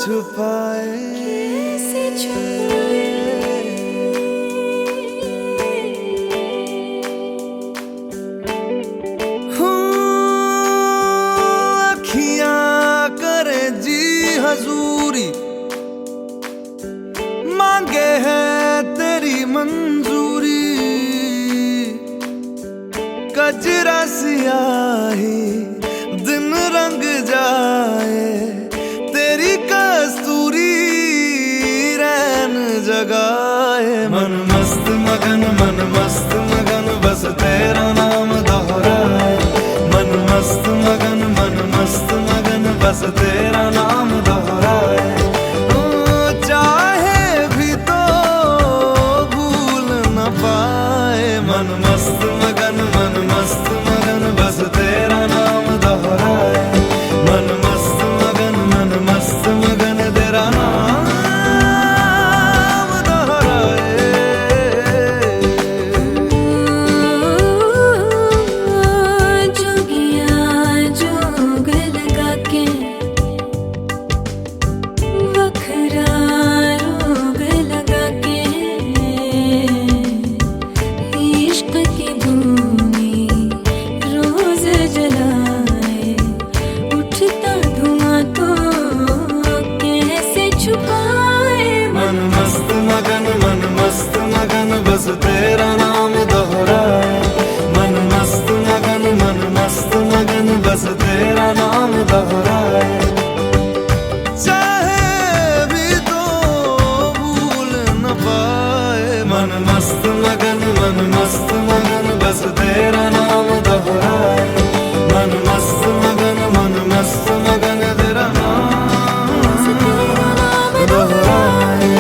छुपाए कैसे छुपाए अखियां करे जी हजूरी मांगे है तेरी मंजूरी कजरा सियाही दिन रंग जाए तेरी कस्तूरी रैन जगाए मन मस्त मगन बस तेरा नाम दोहराए मन मस्त मगन बस तेरा नाम दोहराए चाहे भी तो भूल न पाए मन मस्त मगन बस तेरा नाम दोहराए मन मस्त मगन तेरा नाम दोहराए जोगिया जोग लगा के वखरा रोग लगा के इश्क की धूनी रोज जलाए उठता धुआं तो कैसे छुपाए मन मस्त मगन बस तेरा नाम दोहराए मन मस्त मगन बस तेरा नाम दोहराए चाहे भी तो भूल न पाए मन मस्त मगन बस तेरा नाम दोहराए मन मस्त मगन तेरा नाम दोहराए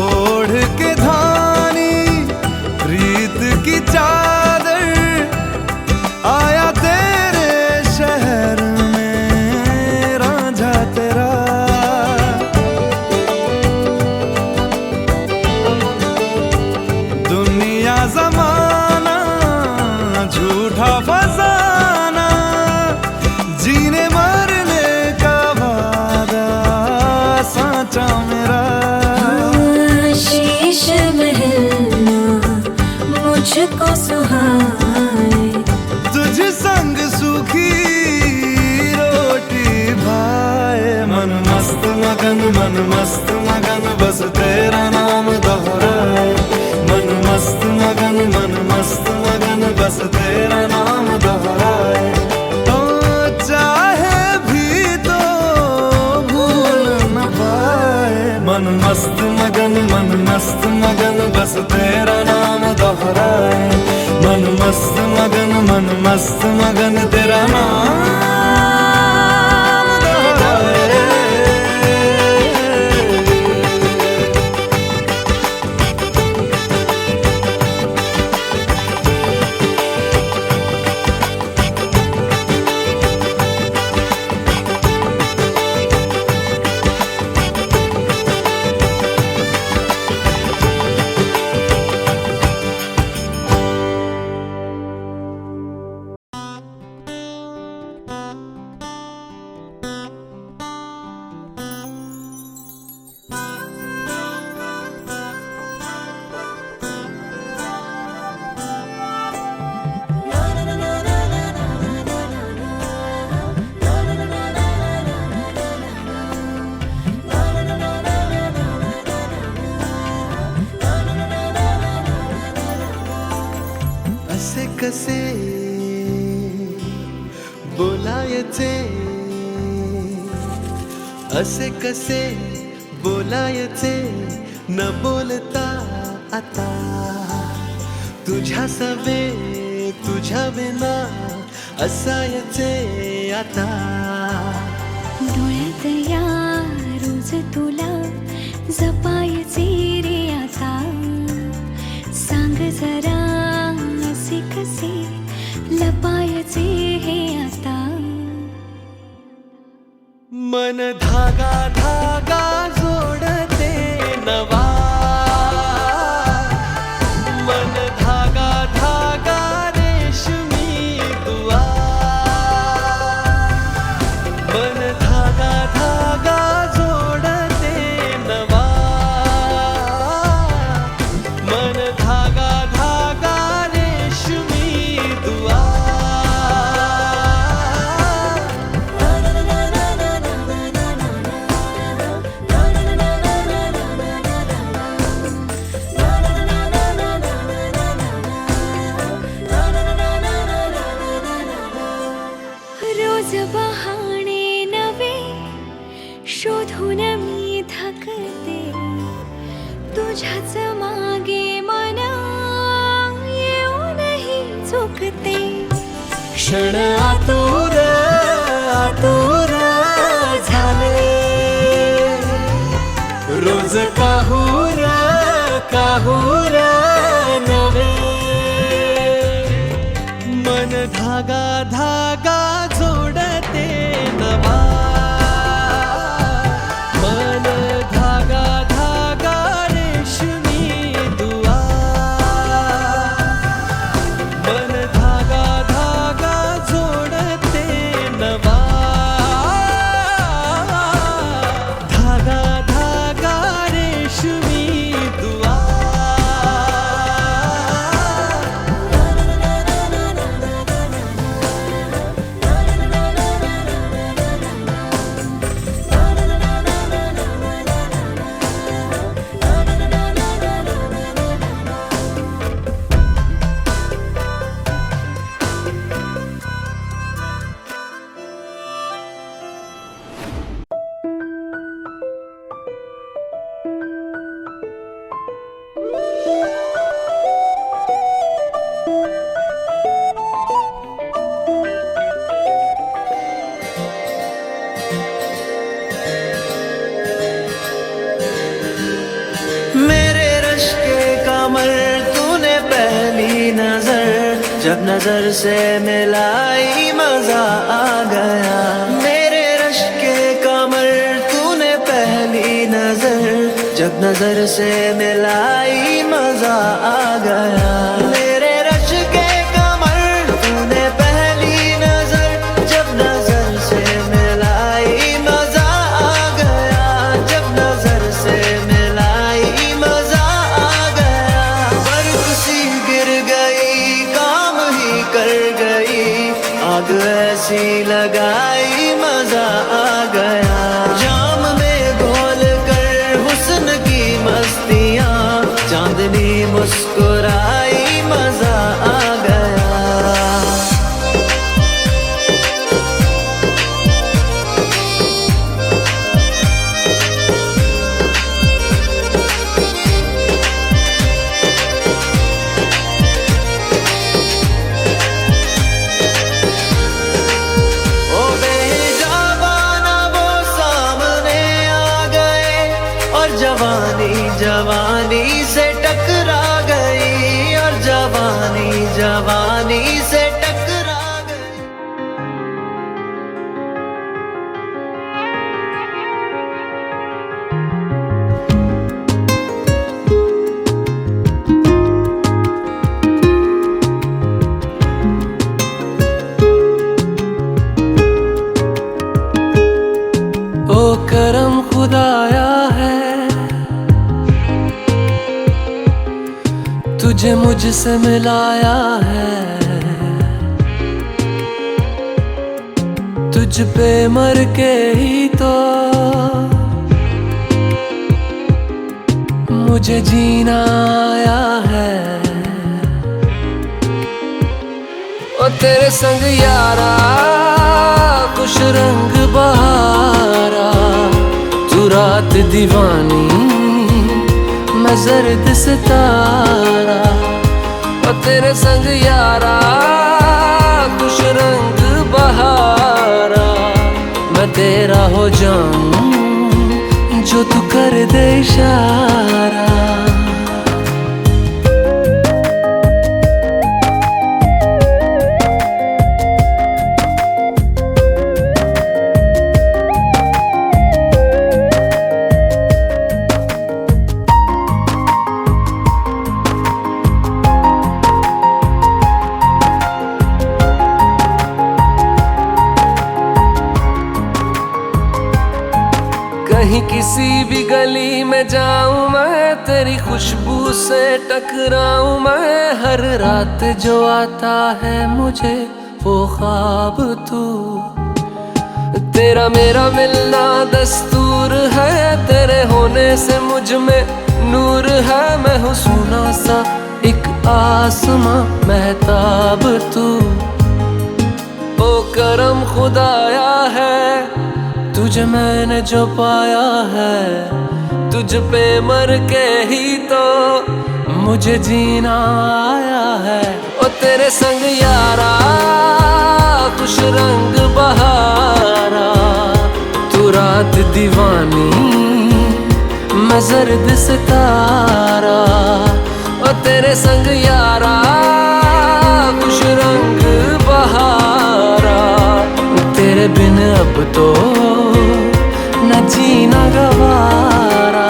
ओढ़ के धानी प्रीत की चादर आया तेरे शहर में रांझा तेरा दुनिया जमाना झूठा फसाना जीने मरने का वादा साचा मेरा शीश महलना मुझको सुहाए तुझ संग सूखी रोटी भाए मन मस्त मगन बस तेरा नाम दोहराए मन मस्त मगन बस तेरा नाम दोहराए तो चाहे भी तो भूल न पाए मन मस्त मगन बस तेरा नाम दोहराए मन मस्त मगन तेरा नाम दोहराए कसे बोलायचे असे कसे बोलायचे न बोलता आता तुझ्या सवे तुझ्या विना असायचे आता. डोळ्यात या रोज तुला जपायचे रे आता. सांग जरा असे कसे लपायचे हे आता. मन धागा धागा जोडते नवा. मन धागा धागा रेशमी दुआ. मन धागा धागा जोडते नवा. मन धागा धागा रेशमी दुआ. रोज बहाणे नवे शोधून मी थकते. तुझ्याच मागे मन येऊनही चुकते. क्षण आतुर आतुर झाले. रोज काहूर काहूर नवे. मन धागा धागा जोडते नवा. मन धागा धागा रेशमी दुआ. मन धागा धागा जोडते नवा. धागा धागा रेशमी दुआ. मेरे रश के कमर तूने पहली नजर जब नजर से मिलाई मजा आ गया. मेरे रश के कमर तूने पहली नजर जब नजर से मिलाई मजा आ गया. मेरे रश के कमर तूने पहली नजर जब नजर से मिलाई मजा आ गया. जब नजर से मिलाई मजा आ गया. बर्फ सी गिर गई काम ही कर गई. आग ऐसी लगाई मजा आ गया. जाम में घोल कर हुस्न की मस्तियाँ चांदनी मुस्कुराई मजा आ गया. ओ बेजाबाना वो सामने आ गए और जवानी जवानी से टकरा गई. और जवानी जवानी से टकरा गई. ओ करम खुदाया है तुझे मुझसे मिलाया है. तुझ पे मर के ही तो मुझे जीना आया है. ओ तेरे संग यारा खुश रंग बहारा. तू रात दीवानी मैं जर्द सितारा. ओ तेरे संग यारा कुछ रंग बहारा, मैं तेरा हो जाऊं जो तू कर दे इशारा। कहीं किसी भी गली में जाऊं मैं, तेरी खुशबू से टकराऊं मैं। हर रात जो आता है मुझे वो ख्वाब तू, तेरा मेरा मिलना दस्तूर है। तेरे होने से मुझ में नूर है, मैं हूँ सोना सा एक आसमां महताब तू। ओ करम खुदाया है तुझे मैंने जो पाया है, तुझ पे मर के ही तो मुझे जीना आया है। ओ तेरे संग यारा कुछ रंग बहारा, तू रात दीवानी मैं जर्द सितारा। ओ तेरे संग यारा कुछ रंग बहारा, तेरे बिन अब तो न जीना गवारा।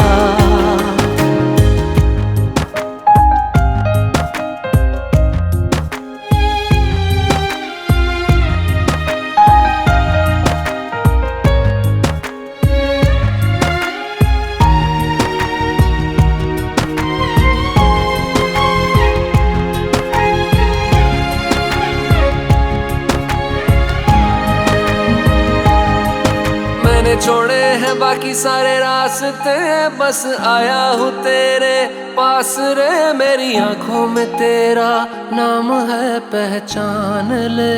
छोड़े हैं बाकी सारे रास्ते, बस आया हूँ तेरे पास रे। मेरी आंखों में तेरा नाम है पहचान ले,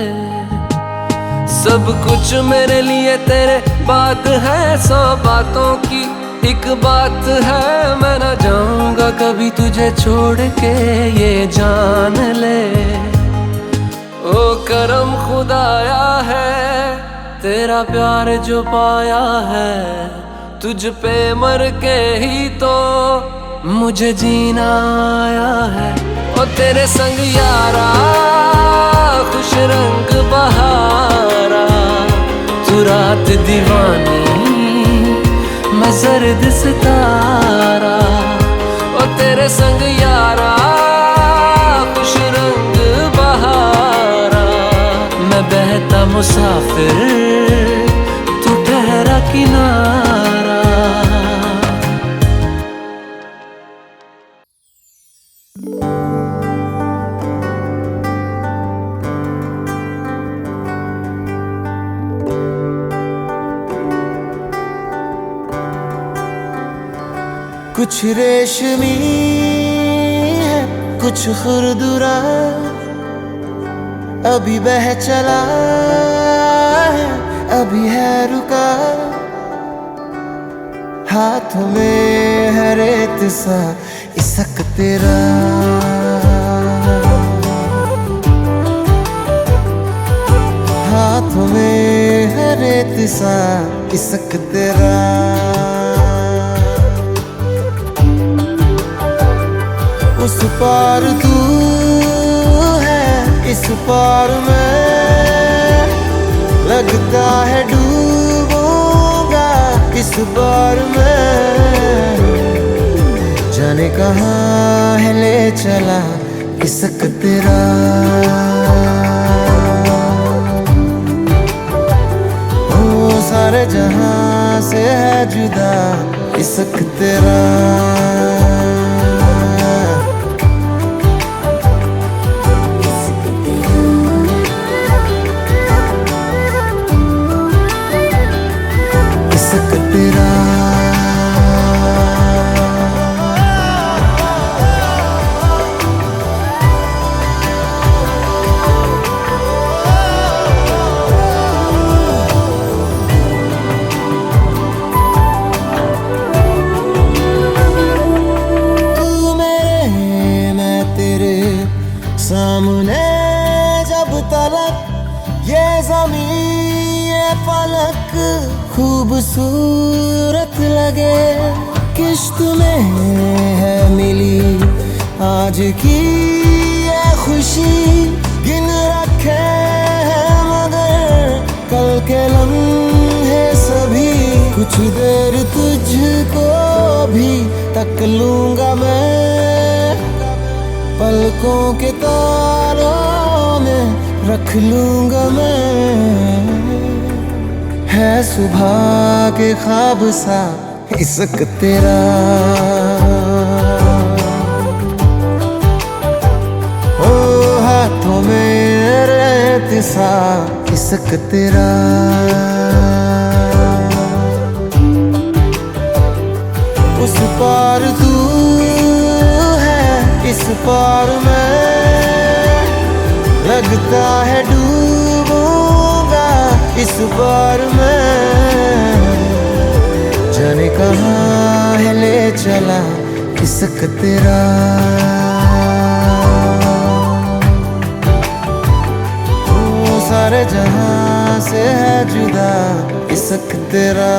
सब कुछ मेरे लिए तेरे बात है। 100 बातों की एक बात है, मैं ना जाऊंगा कभी तुझे छोड़ के ये जान ले। ओ करम खुदाया है तेरा प्यार जो पाया है, तुझ पे मर के ही तो मुझे जीना आया है। ओ तेरे संग यारा खुश रंग बहारा, तू रात दीवानी मैं जर्द सितारा। ओ तेरे संग यारा खुश रंग बहारा, मैं बहता मुसाफिर तू ठहरा किनारा। कुछ रेशमी है कुछ खुरदुरा, अभी बह चला है अभी है रुका। हाथों में है रेत सा इसक तेरा, हाथों में है रेत सा इसक तेरा। उस पार तू है इस पार में, लगता है डूबूंगा इस बार में। जाने कहाँ है ले चला इसक तेरा, ओ सारे जहां से है जुदा इसक तेरा। अलग ये ज़मीन ये फलक खूबसूरत लगे। किश्त में है मिली आज की ये खुशी, गिन रखे हैं मगर कल के लम्हे सभी। कुछ देर तुझको भी तक लूंगा मैं, पलकों के तारों में रख लूंगा मैं। है सुबह के ख्वाब सा इश्क तेरा, ओ हाथों में रेत सा इश्क तेरा। उस पार तू है इस पार मैं, लगता है डूबूंगा इस बार मैं। जाने कहाँ है ले चला इश्क तेरा, वो सारे जहां से है जुदा इश्क तेरा।